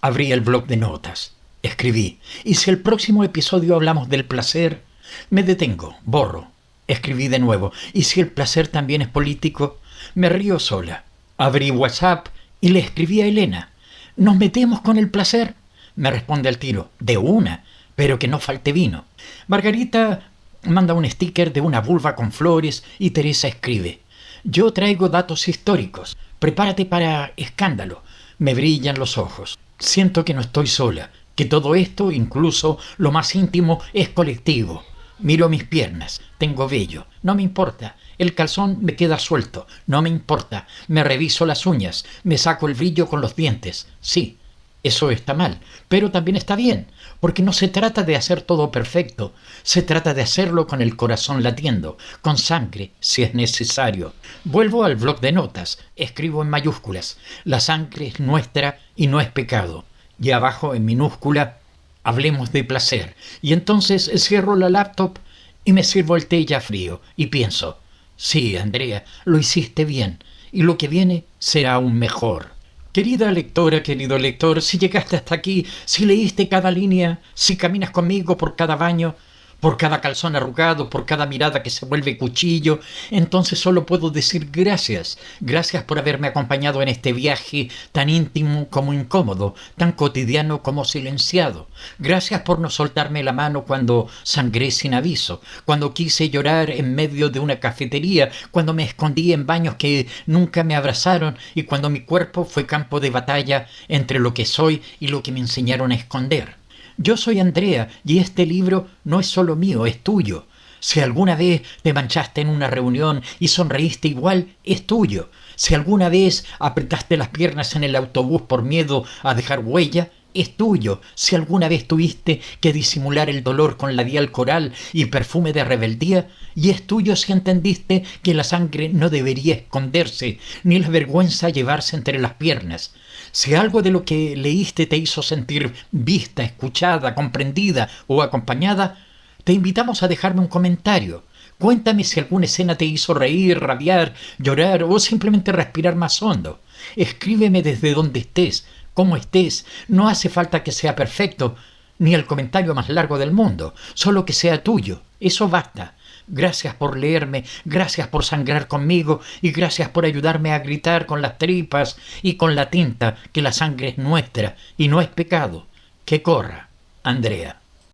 Abrí el bloc de notas. Escribí. ¿Y si el próximo episodio hablamos del placer? Me detengo, borro. Escribí de nuevo. ¿Y si el placer también es político? Me río sola. Abrí WhatsApp y le escribí a Elena. ¿Nos metemos con el placer? Me responde al tiro, de una, pero que no falte vino. Margarita manda un sticker de una vulva con flores y Teresa escribe: yo traigo datos históricos, prepárate para escándalo. Me brillan los ojos. Siento que no estoy sola, que todo esto, incluso lo más íntimo, es colectivo. Miro mis piernas, tengo vello, no me importa. El calzón me queda suelto, no me importa. Me reviso las uñas, me saco el brillo con los dientes. Sí, eso está mal, pero también está bien, porque no se trata de hacer todo perfecto, se trata de hacerlo con el corazón latiendo, con sangre, si es necesario. Vuelvo al bloc de notas, escribo en mayúsculas: la sangre es nuestra y no es pecado. Y abajo, en minúscula, hablemos de placer. Y entonces cierro la laptop y me sirvo el té ya frío, y pienso: sí, Andrea, lo hiciste bien, y lo que viene será aún mejor. Querida lectora, querido lector, si llegaste hasta aquí, si leíste cada línea, si caminas conmigo por cada baño, por cada calzón arrugado, por cada mirada que se vuelve cuchillo, entonces solo puedo decir gracias. Gracias por haberme acompañado en este viaje tan íntimo como incómodo, tan cotidiano como silenciado. Gracias por no soltarme la mano cuando sangré sin aviso, cuando quise llorar en medio de una cafetería, cuando me escondí en baños que nunca me abrazaron y cuando mi cuerpo fue campo de batalla entre lo que soy y lo que me enseñaron a esconder. Yo soy Andrea y este libro no es solo mío, es tuyo. Si alguna vez te manchaste en una reunión y sonreíste igual, es tuyo. Si alguna vez apretaste las piernas en el autobús por miedo a dejar huella, es tuyo. Si alguna vez tuviste que disimular el dolor con labial coral y perfume de rebeldía, y es tuyo si entendiste que la sangre no debería esconderse, ni la vergüenza llevarse entre las piernas. Si algo de lo que leíste te hizo sentir vista, escuchada, comprendida o acompañada, te invitamos a dejarme un comentario. Cuéntame si alguna escena te hizo reír, rabiar, llorar o simplemente respirar más hondo. Escríbeme desde donde estés, cómo estés. No hace falta que sea perfecto, ni el comentario más largo del mundo, solo que sea tuyo. Eso basta. Gracias por leerme, gracias por sangrar conmigo y gracias por ayudarme a gritar con las tripas y con la tinta que la sangre es nuestra y no es pecado. Que corra, Andrea.